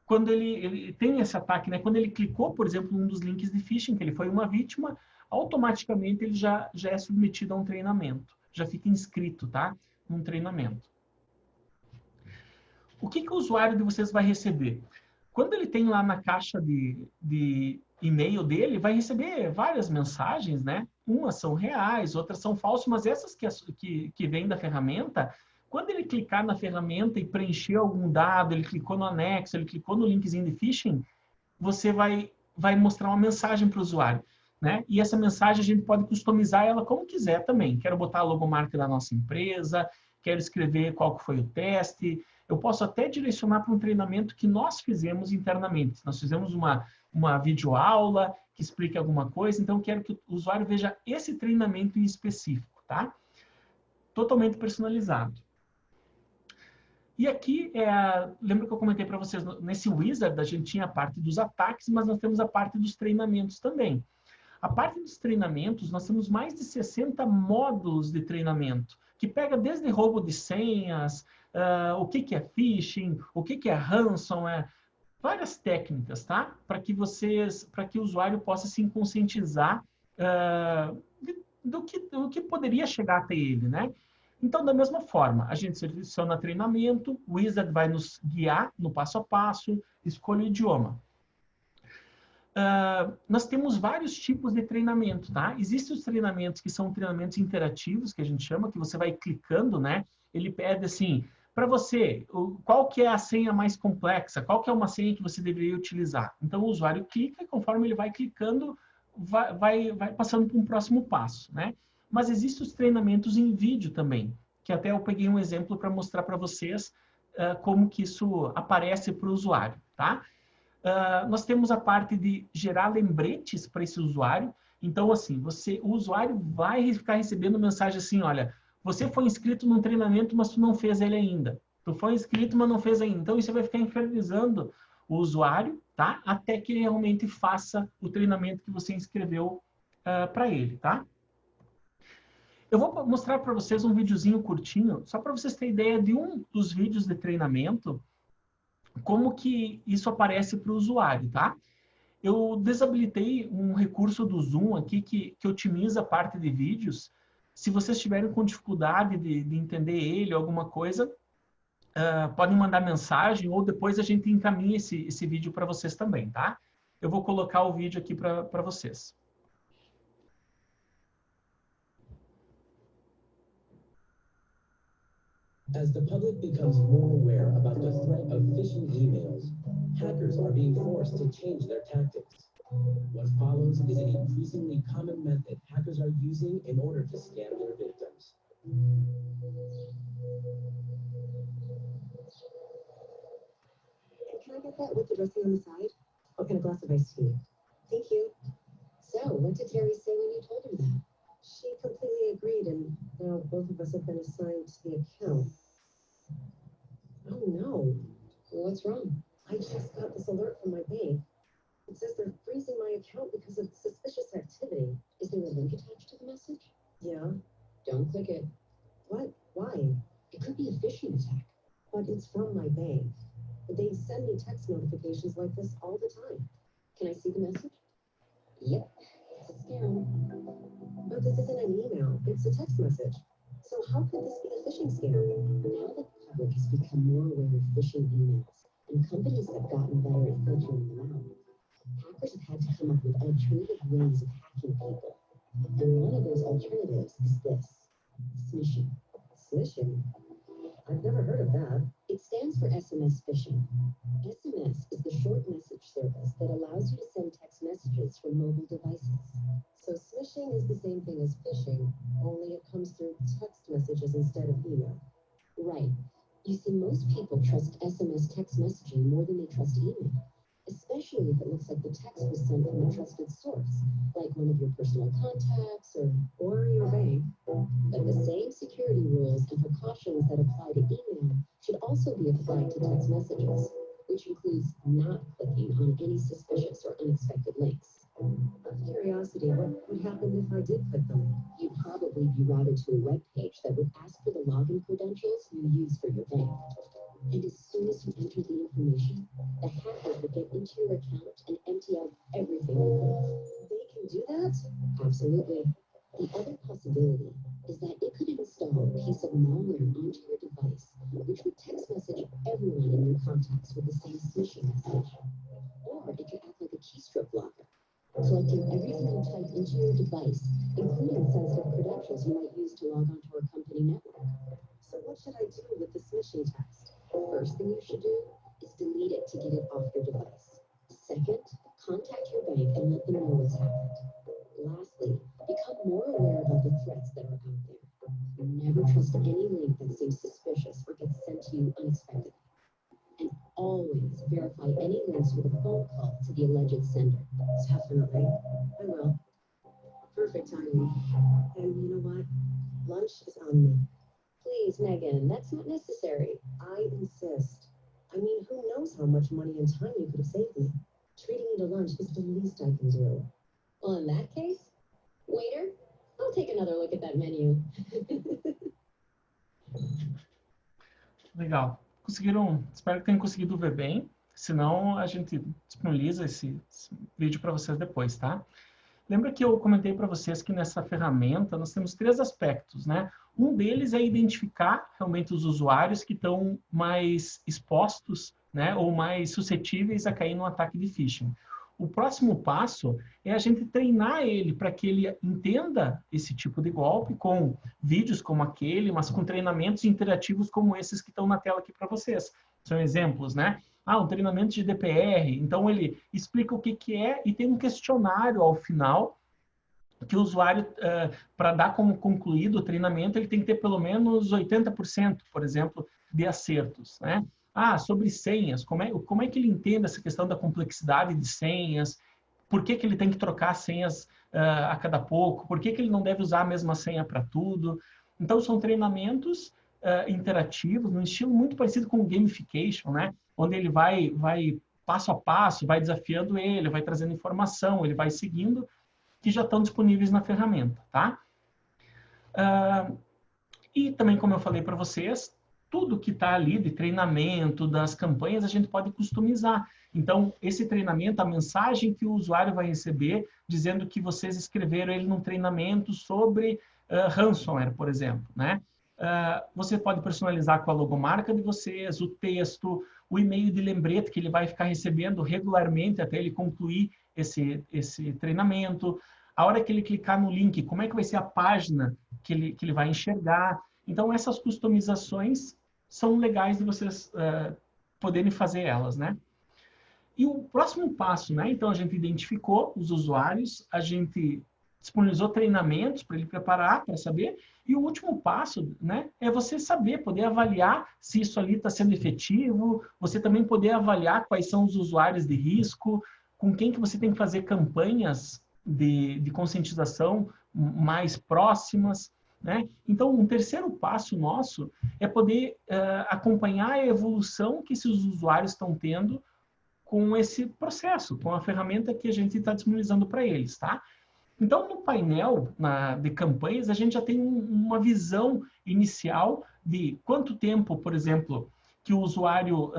quando ele tem esse ataque, né? Quando ele clicou, por exemplo, num dos links de phishing, que ele foi uma vítima, automaticamente ele já é submetido a um treinamento, já fica inscrito, tá? Num treinamento. O que o usuário de vocês vai receber? Quando ele tem lá na caixa de e-mail dele, vai receber várias mensagens, né? Umas são reais, outras são falsas, mas essas que vêm da ferramenta, quando ele clicar na ferramenta e preencher algum dado, ele clicou no anexo, ele clicou no linkzinho de phishing, você vai mostrar uma mensagem para o usuário, né? E essa mensagem a gente pode customizar ela como quiser também. Quero botar a logomarca da nossa empresa, quero escrever qual que foi o teste. Eu posso até direcionar para um treinamento que nós fizemos internamente. Nós fizemos uma videoaula que explica alguma coisa, então eu quero que o usuário veja esse treinamento em específico, tá? Totalmente personalizado. E aqui, lembra que eu comentei para vocês, nesse Wizard a gente tinha a parte dos ataques, mas nós temos a parte dos treinamentos também. A parte dos treinamentos, nós temos mais de 60 módulos de treinamento, que pega desde roubo de senhas, o que é phishing, o que é ransomware, várias técnicas, tá? Para que o usuário possa se conscientizar do que poderia chegar até ele, né? Então, da mesma forma, a gente seleciona treinamento, o Wizard vai nos guiar no passo a passo, escolha o idioma. Nós temos vários tipos de treinamento, tá? Existem os treinamentos que são treinamentos interativos, que a gente chama, que você vai clicando, né? Ele pede assim, para você, qual que é a senha mais complexa? Qual que é uma senha que você deveria utilizar? Então, o usuário clica e conforme ele vai clicando, vai passando para um próximo passo, né? Mas existem os treinamentos em vídeo também, que até eu peguei um exemplo para mostrar para vocês como que isso aparece para o usuário, tá? Nós temos a parte de gerar lembretes para esse usuário. Então, assim, o usuário vai ficar recebendo mensagem assim, olha, você foi inscrito num treinamento, mas tu não fez ele ainda. Tu foi inscrito, mas não fez ainda. Então, isso vai ficar infernizando o usuário, tá? Até que ele realmente faça o treinamento que você inscreveu para ele, tá? Eu vou mostrar para vocês um videozinho curtinho, só para vocês terem ideia de um dos vídeos de treinamento, como que isso aparece para o usuário, tá? Eu desabilitei um recurso do Zoom aqui que otimiza a parte de vídeos. Se vocês estiverem com dificuldade de entender ele ou alguma coisa, podem mandar mensagem ou depois a gente encaminha esse vídeo para vocês também, tá? Eu vou colocar o vídeo aqui para vocês. As the public becomes more aware about the threat of phishing emails, hackers are being forced to change their tactics. What follows is an increasingly common method hackers are using in order to scam their victims. Can I get that with the dressing on the side? I'll get a glass of iced tea. Thank you. So, what did Terry say when you told her that? She completely agreed, and now both of us have been assigned to the account. Oh no. What's wrong? I just got this alert from my bank. It says they're freezing my account because of suspicious activity. Is there a link attached to the message? Yeah. Don't click it. What? Why? It could be a phishing attack. But it's from my bank. They send me text notifications like this all the time. Can I see the message? Yep. It's a scam. But this isn't an email. It's a text message. So how could this be a phishing scam? Now the public has become more aware of phishing emails, and companies have gotten better at filtering them out. Hackers have had to come up with alternative ways of hacking people. And one of those alternatives is this, smishing. Smishing? I've never heard of that. It stands for SMS phishing. SMS is the short message service that allows you to send text messages from mobile devices. So smishing is the same thing as phishing, only it comes through text messages instead of email. Right. You see, most people trust SMS text messaging more than they trust email, especially if it looks like the text was sent from a trusted source, like one of your personal contacts or your bank. But the same security rules and precautions that apply to email should also be applied to text messages, which includes not clicking on any suspicious or unexpected links. Out of curiosity, what would happen if I did click them? You'd probably be routed to a web page that would ask for the login credentials you use for your bank. And as soon as you enter the information, the hackers would get into your account and empty out everything you hold. They can do that? Absolutely. The other possibility is that it could install a piece of malware onto your device, which would text message everyone in your contacts with the same smishing message. Or it could act like a keystroke blocker, collecting everything you type into your device, including sensitive credentials you might use to log onto our company network. So what should I do with the smishing text? First thing you should do is delete it to get it off your device. Second, contact your bank and let them know what's happened. Lastly, become more aware about the threats that are out there. Never trust any link that seems suspicious or gets sent to you unexpectedly. And always verify any links with a phone call to the alleged sender. Definitely. I will. Perfect timing. And you know what? Lunch is on me. Please, Megan, that's not necessary. I insist. I mean, who knows how much money and time you could have saved me? Treating me to lunch is the least I can do. Well, in that case, waiter, I'll take another look at that menu. Legal. Conseguiram? Espero que tenham conseguido ver bem. Senão, a gente disponibiliza esse vídeo para vocês depois, tá? Lembra que eu comentei para vocês que nessa ferramenta nós temos 3 aspectos, né? Um deles é identificar realmente os usuários que estão mais expostos, né? Ou mais suscetíveis a cair num ataque de phishing. O próximo passo é a gente treinar ele para que ele entenda esse tipo de golpe com vídeos como aquele, mas com treinamentos interativos como esses que estão na tela aqui para vocês. São exemplos, né? Um treinamento de DPR. Então, ele explica o que é e tem um questionário ao final que o usuário, para dar como concluído o treinamento, ele tem que ter pelo menos 80%, por exemplo, de acertos, né? Sobre senhas, como é que ele entende essa questão da complexidade de senhas, por que ele tem que trocar senhas a cada pouco, por que ele não deve usar a mesma senha para tudo. Então, são treinamentos interativos, num estilo muito parecido com o gamification, né? Onde ele vai passo a passo, vai desafiando ele, vai trazendo informação, ele vai seguindo, que já estão disponíveis na ferramenta, tá? E também, como eu falei para vocês, tudo que está ali de treinamento, das campanhas, a gente pode customizar. Então, esse treinamento, a mensagem que o usuário vai receber, dizendo que vocês escreveram ele num treinamento sobre ransomware, por exemplo, né? Você pode personalizar com a logomarca de vocês, o texto, o e-mail de lembrete que ele vai ficar recebendo regularmente até ele concluir esse treinamento. A hora que ele clicar no link, como é que vai ser a página que ele vai enxergar. Então, essas customizações são legais de vocês poderem fazer elas, né? E o próximo passo, né? Então, a gente identificou os usuários, a gente disponibilizou treinamentos para ele preparar, para saber. E o último passo, né? É você saber, poder avaliar se isso ali está sendo efetivo, você também poder avaliar quais são os usuários de risco, com quem que você tem que fazer campanhas de conscientização mais próximas, né? Então, um terceiro passo nosso é poder acompanhar a evolução que esses usuários estão tendo com esse processo, com a ferramenta que a gente está disponibilizando para eles, tá? Então, no painel de campanhas, a gente já tem uma visão inicial de quanto tempo, por exemplo, que o usuário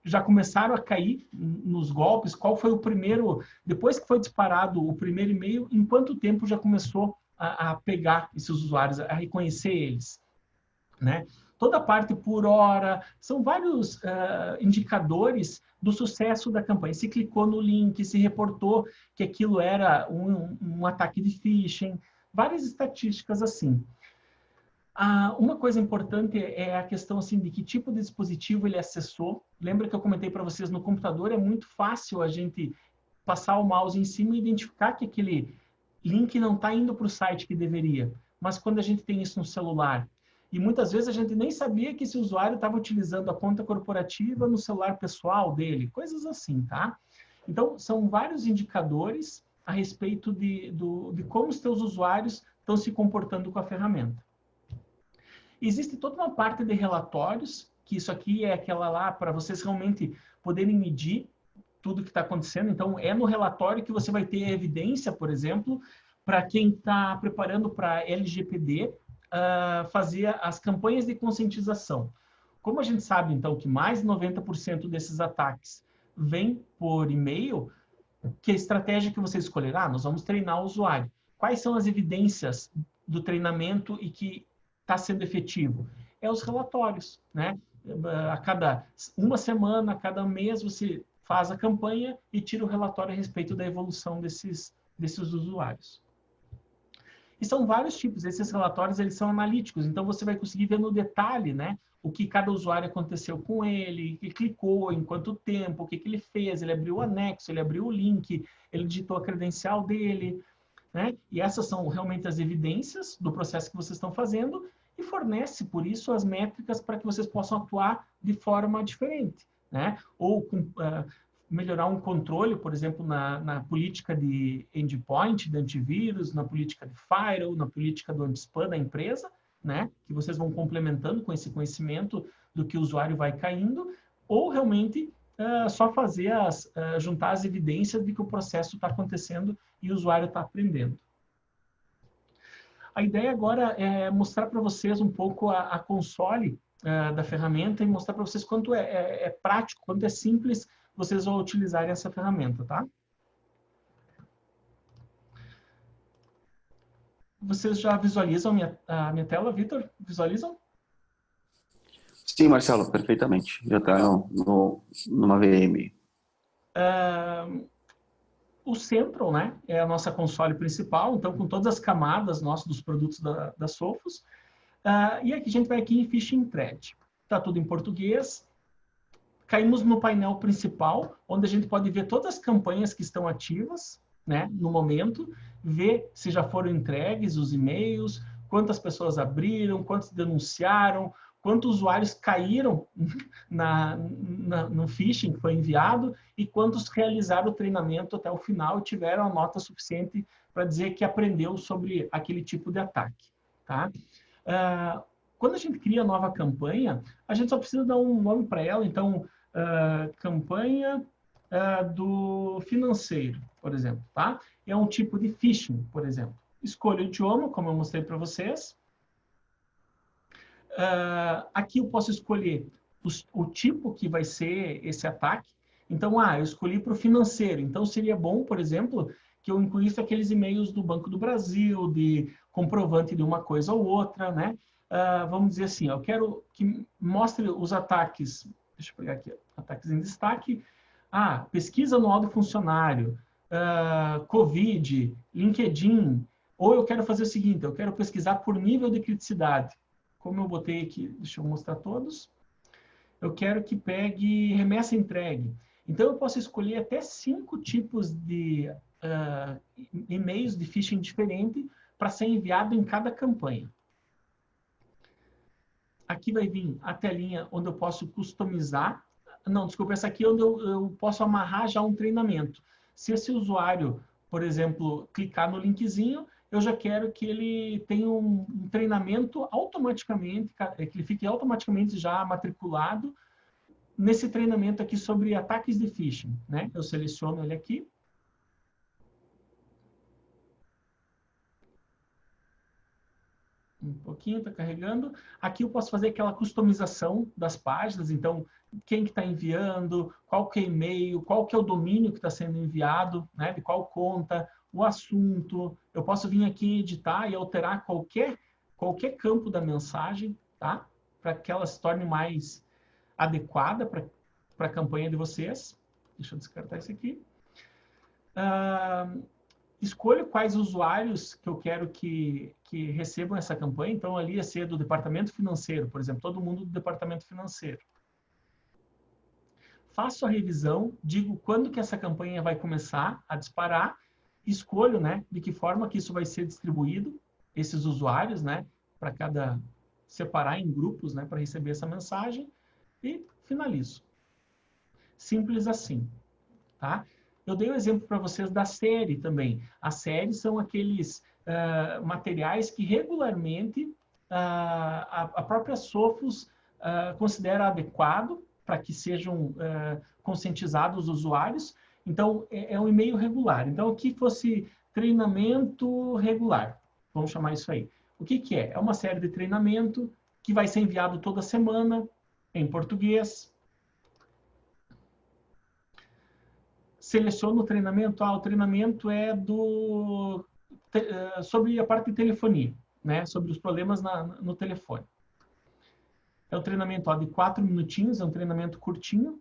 já começaram a cair nos golpes, qual foi o primeiro, depois que foi disparado o primeiro e-mail, em quanto tempo já começou a pegar esses usuários, a reconhecer eles, né? toda a parte por hora, são vários indicadores do sucesso da campanha. Se clicou no link, se reportou que aquilo era um ataque de phishing, várias estatísticas assim. Uma coisa importante é a questão assim, de que tipo de dispositivo ele acessou. Lembra que eu comentei para vocês, no computador é muito fácil a gente passar o mouse em cima e identificar que aquele link não está indo para o site que deveria. Mas quando a gente tem isso no celular, e muitas vezes a gente nem sabia que esse usuário estava utilizando a conta corporativa no celular pessoal dele, coisas assim, tá? Então, são vários indicadores a respeito de como os teus usuários estão se comportando com a ferramenta. Existe toda uma parte de relatórios, que isso aqui é aquela lá para vocês realmente poderem medir tudo que está acontecendo. Então, é no relatório que você vai ter evidência, por exemplo, para quem está preparando para LGPD, fazer as campanhas de conscientização. Como a gente sabe, então, que mais de 90% desses ataques vêm por e-mail, que estratégia que você escolherá? Nós vamos treinar o usuário. Quais são as evidências do treinamento e que está sendo efetivo? É os relatórios, né? A cada uma semana, a cada mês, você faz a campanha e tira o relatório a respeito da evolução desses usuários. E são vários tipos. Esses relatórios, eles são analíticos. Então, você vai conseguir ver no detalhe, né? O que cada usuário aconteceu com ele, que clicou, em quanto tempo, o que ele fez. Ele abriu o anexo, ele abriu o link, ele digitou a credencial dele, né? E essas são realmente as evidências do processo que vocês estão fazendo e fornece, por isso, as métricas para que vocês possam atuar de forma diferente, né? Ou melhorar um controle, por exemplo, na política de endpoint, de antivírus, na política de firewall, na política do anti-spam da empresa, né? Que vocês vão complementando com esse conhecimento do que o usuário vai caindo, ou realmente só fazer juntar as evidências de que o processo está acontecendo e o usuário está aprendendo. A ideia agora é mostrar para vocês um pouco a console da ferramenta e mostrar para vocês quanto é prático, quanto é simples vocês vão utilizar essa ferramenta, tá? Vocês já visualizam a minha tela, Vitor? Visualizam? Sim, Marcelo, perfeitamente. Já está numa VM. O Central, né, é a nossa console principal, então com todas as camadas nossas dos produtos da Sophos. E aqui a gente vai aqui em Phishing Threat. Está tudo em português. Caímos no painel principal, onde a gente pode ver todas as campanhas que estão ativas, né, no momento, ver se já foram entregues os e-mails, quantas pessoas abriram, quantos denunciaram, quantos usuários caíram no phishing que foi enviado e quantos realizaram o treinamento até o final e tiveram a nota suficiente para dizer que aprendeu sobre aquele tipo de ataque, tá? Quando a gente cria nova campanha, a gente só precisa dar um nome para ela. Então, campanha do financeiro, por exemplo, tá? É um tipo de phishing, por exemplo. Escolho o idioma, como eu mostrei para vocês. Aqui eu posso escolher o tipo que vai ser esse ataque. Então, eu escolhi para o financeiro. Então, seria bom, por exemplo, que eu incluísse aqueles e-mails do Banco do Brasil, de comprovante de uma coisa ou outra, né? Vamos dizer assim, eu quero que mostre os ataques. Deixa eu pegar aqui, ataques em destaque. Pesquisa anual do funcionário, Covid, LinkedIn. Ou eu quero fazer o seguinte, eu quero pesquisar por nível de criticidade. Como eu botei aqui, deixa eu mostrar todos. Eu quero que pegue remessa entregue. Então, eu posso escolher até 5 tipos de e-mails de phishing diferente para ser enviado em cada campanha. Aqui vai vir a telinha onde eu posso customizar. Não, desculpa, essa aqui é onde eu posso amarrar já um treinamento. Se esse usuário, por exemplo, clicar no linkzinho, eu já quero que ele tenha um treinamento automaticamente, que ele fique automaticamente já matriculado nesse treinamento aqui sobre ataques de phishing, né? Eu seleciono ele aqui. Um pouquinho, está carregando. Aqui eu posso fazer aquela customização das páginas. Então, quem que está enviando, qual que é e-mail, qual que é o domínio que está sendo enviado, né? De qual conta, o assunto. Eu posso vir aqui editar e alterar qualquer campo da mensagem, tá? para que ela se torne mais adequada para a campanha de vocês. Deixa eu descartar isso aqui. Escolho quais usuários que eu quero que recebam essa campanha. Então, ali ia ser do departamento financeiro, por exemplo, todo mundo do departamento financeiro. Faço a revisão, digo quando que essa campanha vai começar a disparar, escolho, né, de que forma que isso vai ser distribuído, esses usuários, né, para separar em grupos, né, para receber essa mensagem, e finalizo. Simples assim, tá? Eu dei o exemplo para vocês da série também. As séries são aqueles materiais que regularmente a própria Sophos considera adequado para que sejam conscientizados os usuários. Então, é um e-mail regular. Então, aqui fosse treinamento regular. Vamos chamar isso aí. O que que é? É uma série de treinamento que vai ser enviado toda semana em português. Seleciono o treinamento. O treinamento é sobre a parte de telefonia, né? Sobre os problemas no telefone. É um treinamento de 4 minutinhos, é um treinamento curtinho.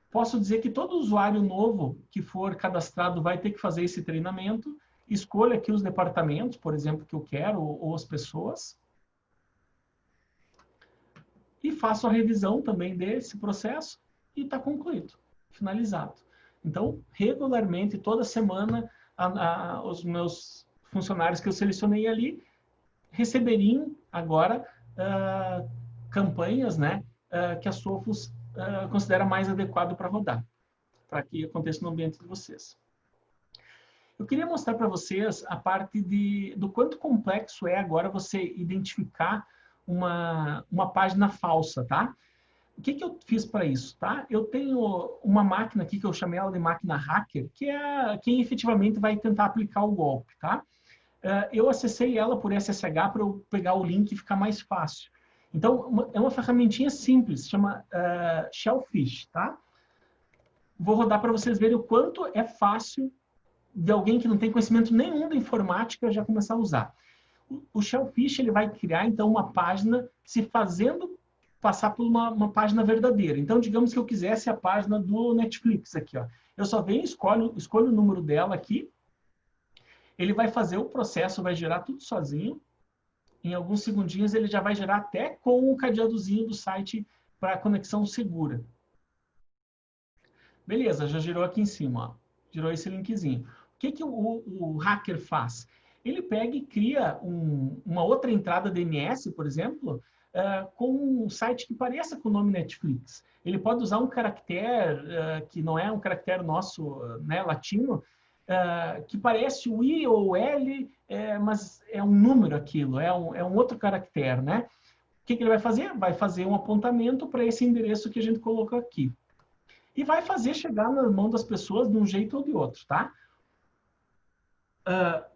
Posso dizer que todo usuário novo que for cadastrado vai ter que fazer esse treinamento. Escolha aqui os departamentos, por exemplo, que eu quero, ou as pessoas. E faço a revisão também desse processo e está concluído, finalizado. Então, regularmente, toda semana, os meus funcionários que eu selecionei ali receberiam agora campanhas, né, que a Sophos considera mais adequado para rodar, para que aconteça no ambiente de vocês. Eu queria mostrar para vocês a parte do quanto complexo é agora você identificar uma página falsa, tá? O que que eu fiz para isso, tá? Eu tenho uma máquina aqui que eu chamei ela de máquina hacker, que é quem efetivamente vai tentar aplicar o golpe, tá? Eu acessei ela por SSH para eu pegar o link e ficar mais fácil. Então, é uma ferramentinha simples, chama Shellfish, tá? Vou rodar para vocês verem o quanto é fácil de alguém que não tem conhecimento nenhum da informática já começar a usar. O Shellfish, ele vai criar, então, uma página se fazendo passar por uma página verdadeira. Então, digamos que eu quisesse a página do Netflix aqui, ó. Eu só venho, escolho o número dela aqui, ele vai fazer o processo, vai gerar tudo sozinho. Em alguns segundinhos, ele já vai gerar até com o cadeadozinho do site para conexão segura. Beleza, já gerou aqui em cima, ó. Gerou esse linkzinho. O que que o hacker faz? Ele pega e cria uma outra entrada DNS, por exemplo, com um site que pareça com o nome Netflix. Ele pode usar um caractere que não é um caractere nosso, né, latino, que parece o I ou o L, mas é um número aquilo, é um outro caractere, né? O que que ele vai fazer? Vai fazer um apontamento para esse endereço que a gente colocou aqui. E vai fazer chegar na mão das pessoas de um jeito ou de outro, tá?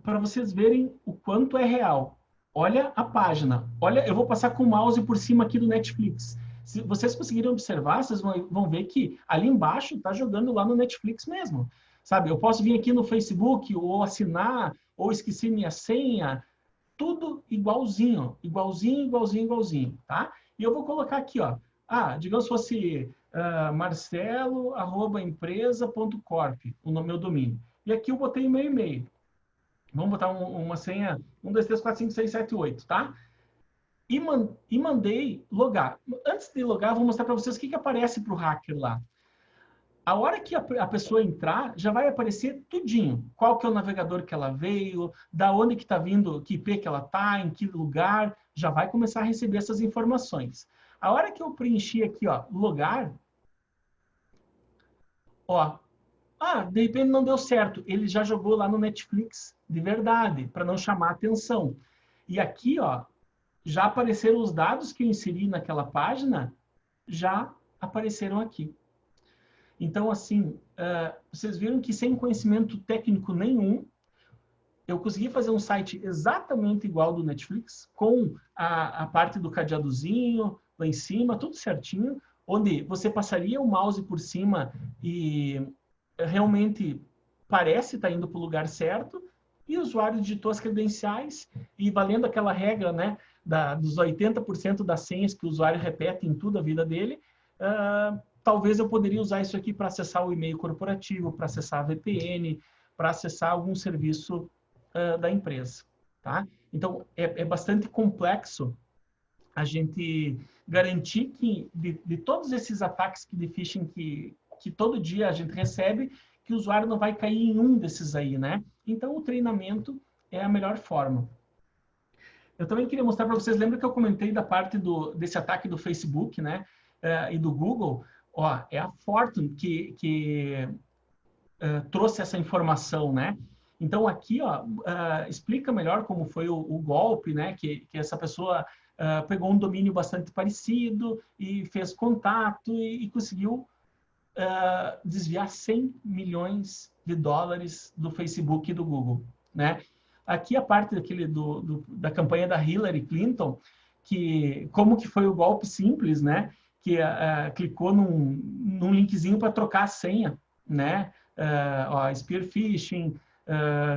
Para vocês verem o quanto é real. Olha a página. Olha, eu vou passar com o mouse por cima aqui do Netflix. Se vocês conseguirem observar, vocês vão ver que ali embaixo está jogando lá no Netflix mesmo. Sabe, eu posso vir aqui no Facebook, ou assinar, ou esquecer minha senha, tudo igualzinho, igualzinho, igualzinho, igualzinho, tá? E eu vou colocar aqui, ó, digamos que fosse marcelo@empresa.corp, o meu domínio. E aqui eu botei o meu e-mail. Vamos botar uma senha 1, 2, 3, 4, 5, 6, 7, 8, tá? E mandei logar. Antes de logar, eu vou mostrar para vocês o que aparece para o hacker lá. A hora que a pessoa entrar, já vai aparecer tudinho. Qual que é o navegador que ela veio, da onde que está vindo, que IP que ela está, em que lugar, já vai começar a receber essas informações. A hora que eu preenchi aqui, ó, logar, ó, de repente não deu certo. Ele já jogou lá no Netflix, de verdade, para não chamar atenção. E aqui, ó, já apareceram os dados que eu inseri naquela página, já apareceram aqui. Então, assim, vocês viram que sem conhecimento técnico nenhum, eu consegui fazer um site exatamente igual ao do Netflix, com a parte do cadeadozinho lá em cima, tudo certinho, onde você passaria o mouse por cima e realmente parece estar indo para o lugar certo, e o usuário digitou as credenciais, e valendo aquela regra, né, dos 80% das senhas que o usuário repete em toda a vida dele, talvez eu poderia usar isso aqui para acessar o e-mail corporativo, para acessar a VPN, para acessar algum serviço da empresa. Tá? Então, é bastante complexo a gente garantir que, de todos esses ataques de phishing que todo dia a gente recebe, que o usuário não vai cair em um desses aí, né? Então, o treinamento é a melhor forma. Eu também queria mostrar para vocês, lembra que eu comentei da parte desse ataque do Facebook, né? E do Google? Ó, é a Fortune que trouxe essa informação, né? Então, aqui, ó, explica melhor como foi o golpe, né? Que essa pessoa pegou um domínio bastante parecido e fez contato e conseguiu desviar 100 milhões de dólares do Facebook e do Google, né? Aqui a parte da campanha da Hillary Clinton, como que foi o golpe simples, né? Que clicou num linkzinho para trocar a senha, né? Spear phishing,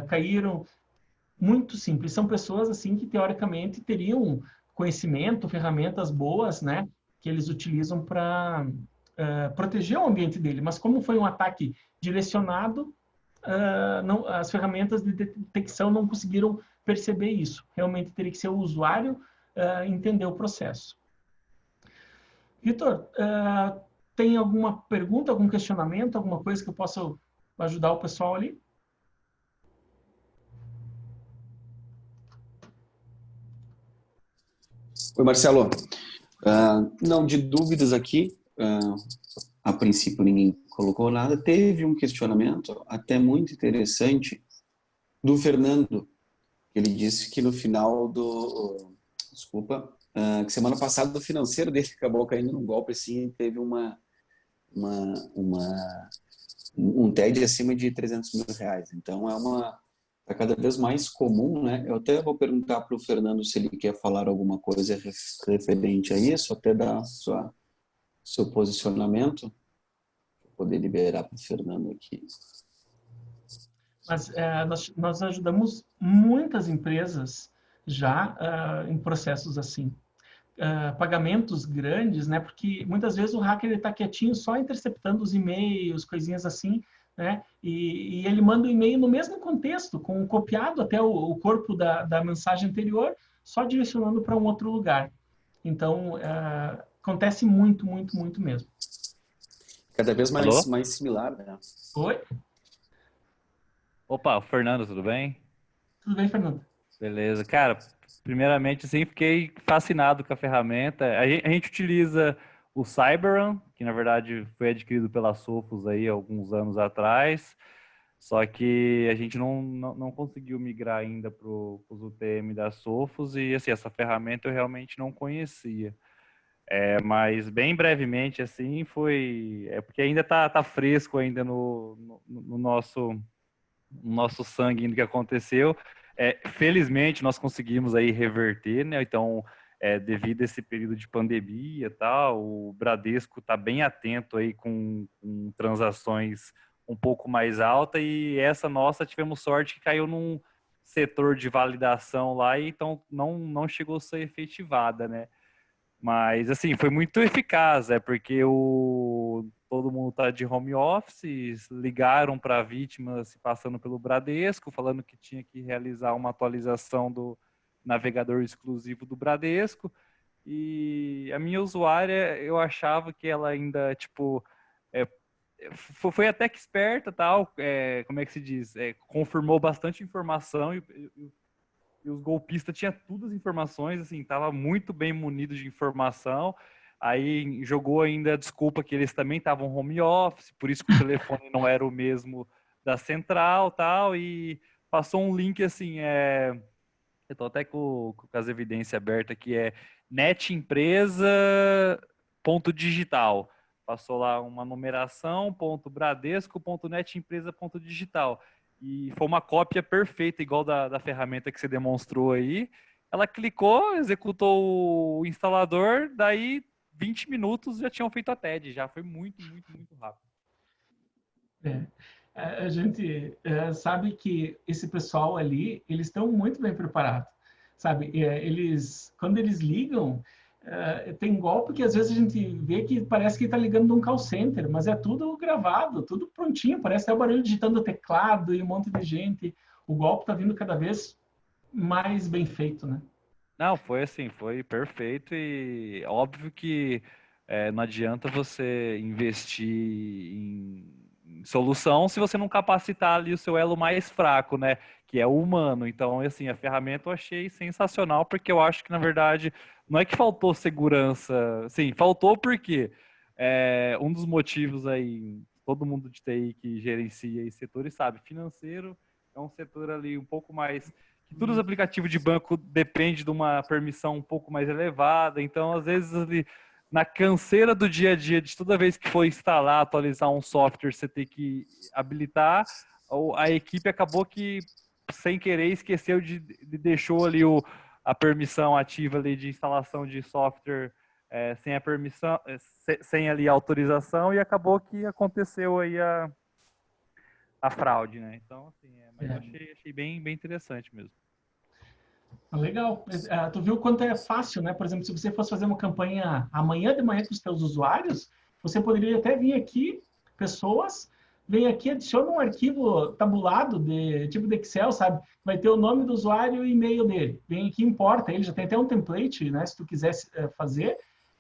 caíram. Muito simples. São pessoas assim que teoricamente teriam conhecimento, ferramentas boas, né? Que eles utilizam para proteger o ambiente dele. Mas como foi um ataque direcionado, as ferramentas de detecção não conseguiram perceber isso. Realmente teria que ser o usuário entender o processo. Vitor, tem alguma pergunta, algum questionamento, alguma coisa que eu possa ajudar o pessoal ali? Oi, Marcelo. Não, de dúvidas aqui, a princípio ninguém colocou nada. Teve um questionamento até muito interessante do Fernando. Ele disse que no final que semana passada o financeiro dele acabou caindo num golpe assim, teve um TED acima de 300 mil reais. Então é cada vez mais comum, né? Eu até vou perguntar para o Fernando se ele quer falar alguma coisa referente a isso, até dar seu posicionamento. Vou poder liberar para o Fernando aqui. Mas nós ajudamos muitas empresas já em processos assim. Pagamentos grandes, né? Porque muitas vezes o hacker está quietinho só interceptando os e-mails, coisinhas assim, né? E ele manda o e-mail no mesmo contexto, copiado até o corpo da mensagem anterior, só direcionando para um outro lugar. Então, acontece muito, muito, muito mesmo. Cada vez mais similar, né? Oi? Opa, Fernando, tudo bem? Tudo bem, Fernando? Beleza. Cara, primeiramente, assim, fiquei fascinado com a ferramenta. A gente utiliza o Cyberrun, que na verdade foi adquirido pela Sophos aí alguns anos atrás, só que a gente não conseguiu migrar ainda para os UTM da Sophos e, assim, essa ferramenta eu realmente não conhecia. Mas bem brevemente, assim, porque ainda tá fresco ainda no nosso sangue do que aconteceu. Felizmente nós conseguimos aí reverter, né? Então, devido a esse período de pandemia e tal, o Bradesco está bem atento aí com transações um pouco mais altas e essa nossa tivemos sorte que caiu num setor de validação lá e então não chegou a ser efetivada, né? Mas, assim, foi muito eficaz, porque todo mundo está de home office, ligaram para a vítima se passando pelo Bradesco, falando que tinha que realizar uma atualização do navegador exclusivo do Bradesco. E a minha usuária, eu achava que ela ainda, tipo, foi até que esperta, tal, como é que se diz? Confirmou bastante informação e os golpistas tinham todas as informações, assim, tava muito bem munido de informação. Aí jogou ainda a desculpa que eles também estavam home office, por isso que o telefone não era o mesmo da central, tal, e passou um link assim, eu tô até com as evidências abertas aqui, netempresa.digital. Passou lá uma numeração, .bradesco.netempresa.digital. E foi uma cópia perfeita, igual da ferramenta que você demonstrou aí. Ela clicou, executou o instalador, daí 20 minutos já tinham feito a TED. Já foi muito, muito, muito rápido. A gente sabe que esse pessoal ali, eles estão muito bem preparados. sabe? Quando eles ligam, tem golpe que às vezes a gente vê que parece que está ligando de um call center, mas é tudo gravado, tudo prontinho, parece até o barulho digitando o teclado e um monte de gente. O golpe está vindo cada vez mais bem feito, né? Não, foi assim, foi perfeito e óbvio que não adianta você investir em solução se você não capacitar ali o seu elo mais fraco, né? Que é o humano. Então, assim, a ferramenta eu achei sensacional porque eu acho que, na verdade, não é que faltou segurança. Sim, faltou porque um dos motivos aí, todo mundo de TI que gerencia esse setor e sabe, financeiro é um setor ali um pouco mais que todos os aplicativos de banco dependem de uma permissão um pouco mais elevada. Então, às vezes, ali, na canseira do dia a dia, de toda vez que for instalar, atualizar um software, você ter que habilitar, a equipe acabou que, sem querer, esqueceu de deixou ali a permissão ativa ali de instalação de software sem a permissão, sem ali a autorização, e acabou que aconteceu aí a fraude, né? Então, assim, mas eu achei bem, bem interessante mesmo. Legal. Tu viu quanto é fácil, né? Por exemplo, se você fosse fazer uma campanha amanhã de manhã com os teus usuários, você poderia até vir aqui, pessoas, vem aqui, adiciona um arquivo tabulado de tipo de Excel, sabe? Vai ter o nome do usuário e e-mail dele. Vem aqui, importa ele, já tem até um template, né? Se tu quisesse fazer,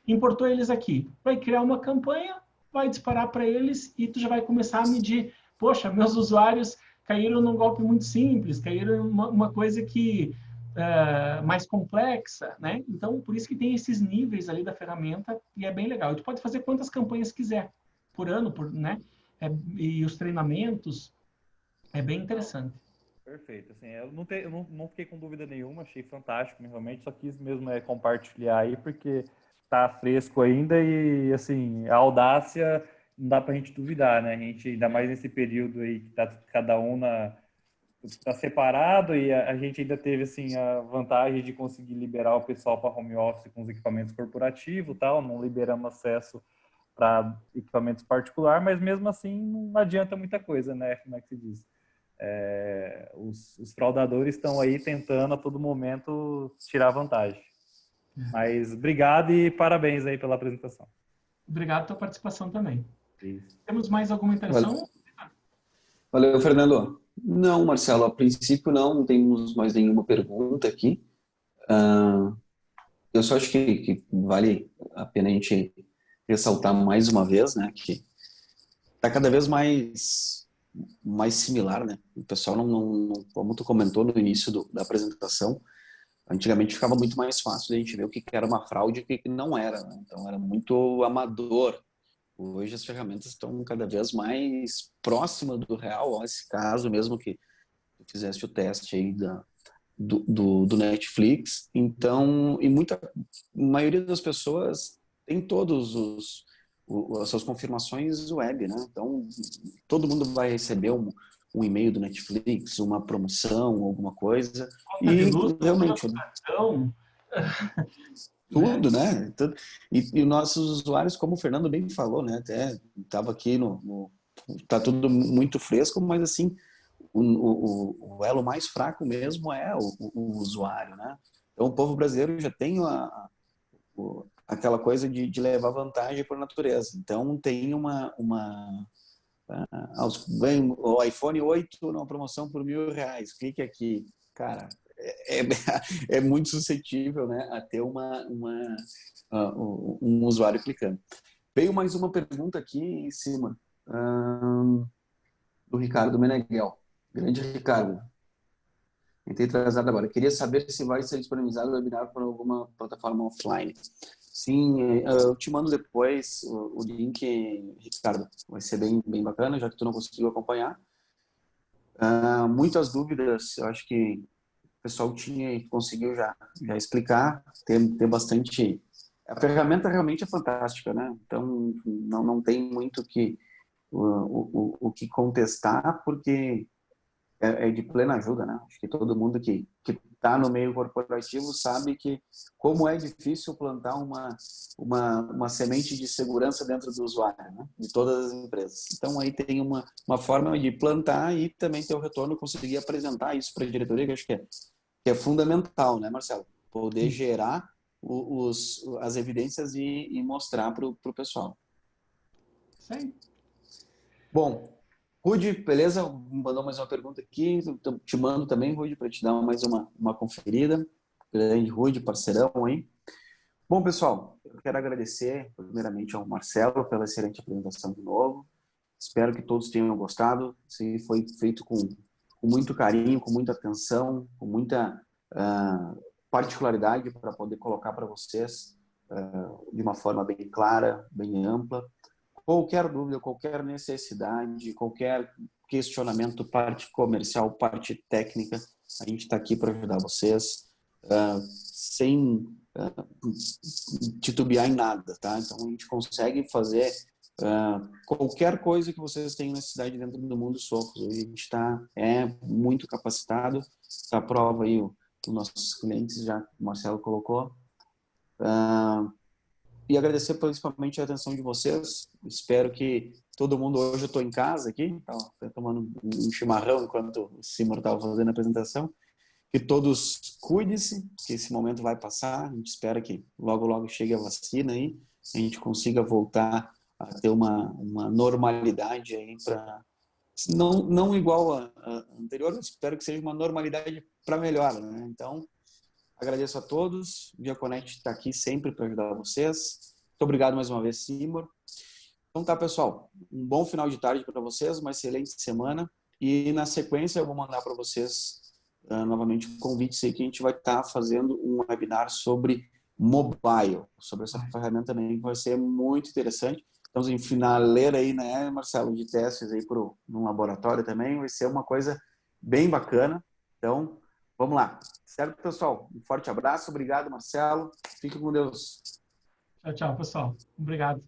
importou eles aqui. Vai criar uma campanha, vai disparar para eles e tu já vai começar a medir. Poxa, meus usuários caíram num golpe muito simples, caíram em uma coisa que mais complexa, né? Então, por isso que tem esses níveis ali da ferramenta e é bem legal. E tu pode fazer quantas campanhas quiser por ano, né? E os treinamentos, é bem interessante. Perfeito. Assim, eu não fiquei com dúvida nenhuma, achei fantástico, realmente, só quis mesmo compartilhar aí, porque tá fresco ainda e, assim, a audácia não dá pra gente duvidar, né? A gente, ainda mais nesse período aí que tá cada um está separado e a gente ainda teve assim a vantagem de conseguir liberar o pessoal para home office com os equipamentos corporativos, tal, não liberamos acesso para equipamentos particular, mas mesmo assim não adianta muita coisa, né? Como é que se diz? Os fraudadores estão aí tentando a todo momento tirar vantagem. Mas obrigado e parabéns aí pela apresentação. Obrigado pela participação também. Isso. Temos mais alguma interação? Valeu, Fernando. Não, Marcelo, a princípio não temos mais nenhuma pergunta aqui. Eu só acho que vale a pena a gente ressaltar mais uma vez, né, que está cada vez mais similar, né? O pessoal não, como tu comentou no início da apresentação, antigamente ficava muito mais fácil de a gente ver o que era uma fraude e o que não era, né? Então era muito amador. Hoje as ferramentas estão cada vez mais próximas do real. Esse caso mesmo que tu fizeste o teste aí do Netflix. Então, a maioria das pessoas tem todos as suas confirmações web, né? Então, todo mundo vai receber um e-mail do Netflix, uma promoção, alguma coisa. E realmente... Tudo, né? E os nossos usuários, como o Fernando bem falou, né? Até estava aqui tá tudo muito fresco, mas assim, o elo mais fraco mesmo é o usuário, né? Então o povo brasileiro já tem aquela coisa de levar vantagem por natureza. Então tem vem o iPhone 8 numa promoção por R$1.000, clique aqui. Cara, é muito suscetível, né, a ter um usuário clicando. Veio mais uma pergunta aqui em cima, do Ricardo Meneghel. Grande Ricardo. Entrei atrasado agora. Queria saber se vai ser disponibilizado o webinar por alguma plataforma offline. Sim, eu te mando depois o link, Ricardo. Vai ser bem, bem bacana, já que tu não conseguiu acompanhar. Muitas dúvidas, eu acho que o pessoal conseguiu já explicar, tem bastante... A ferramenta realmente é fantástica, né? Então, não tem muito o que contestar, porque é de plena ajuda, né? Acho que todo mundo que está no meio corporativo sabe que como é difícil plantar uma semente de segurança dentro do usuário, né? De todas as empresas. Então, aí tem uma forma de plantar e também ter o retorno, conseguir apresentar isso para a diretoria, que acho que que é fundamental, né, Marcelo? Poder gerar as evidências e mostrar para o pessoal. Isso aí. Bom, Rudy, beleza? Mandou mais uma pergunta aqui. Te mando também, Rudy, para te dar mais uma conferida. Grande Rudy, parceirão aí. Bom, pessoal, eu quero agradecer primeiramente ao Marcelo pela excelente apresentação de novo. Espero que todos tenham gostado. Isso foi feito com muito carinho, com muita atenção, com muita particularidade para poder colocar para vocês de uma forma bem clara, bem ampla. Qualquer dúvida, qualquer necessidade, qualquer questionamento, parte comercial, parte técnica, a gente está aqui para ajudar vocês, sem titubear em nada, tá? Então a gente consegue fazer qualquer coisa que vocês tenham necessidade dentro do mundo Sophos. Hoje a gente muito capacitado, tá à prova aí os nossos clientes, já o Marcelo colocou. E agradecer principalmente a atenção de vocês. Espero que todo mundo... Hoje eu estou em casa aqui, tomando um chimarrão enquanto o Simor estava fazendo a apresentação. Que todos cuidem-se, que esse momento vai passar. A gente espera que logo, logo chegue a vacina aí, a gente consiga voltar a ter uma normalidade aí para... Não igual a anterior, mas espero que seja uma normalidade para melhor, né? Então, agradeço a todos. O Via Connect está aqui sempre para ajudar vocês. Muito obrigado mais uma vez, Simor. Então tá, pessoal. Um bom final de tarde para vocês, uma excelente semana. E na sequência eu vou mandar para vocês novamente um convite aí que a gente vai estar fazendo um webinar sobre mobile, sobre essa ferramenta também, que vai ser muito interessante. Estamos em finaleira aí, né, Marcelo, de testes aí num laboratório também. Vai ser uma coisa bem bacana. Então, vamos lá. Certo, pessoal? Um forte abraço. Obrigado, Marcelo. Fique com Deus. Tchau, tchau, pessoal. Obrigado.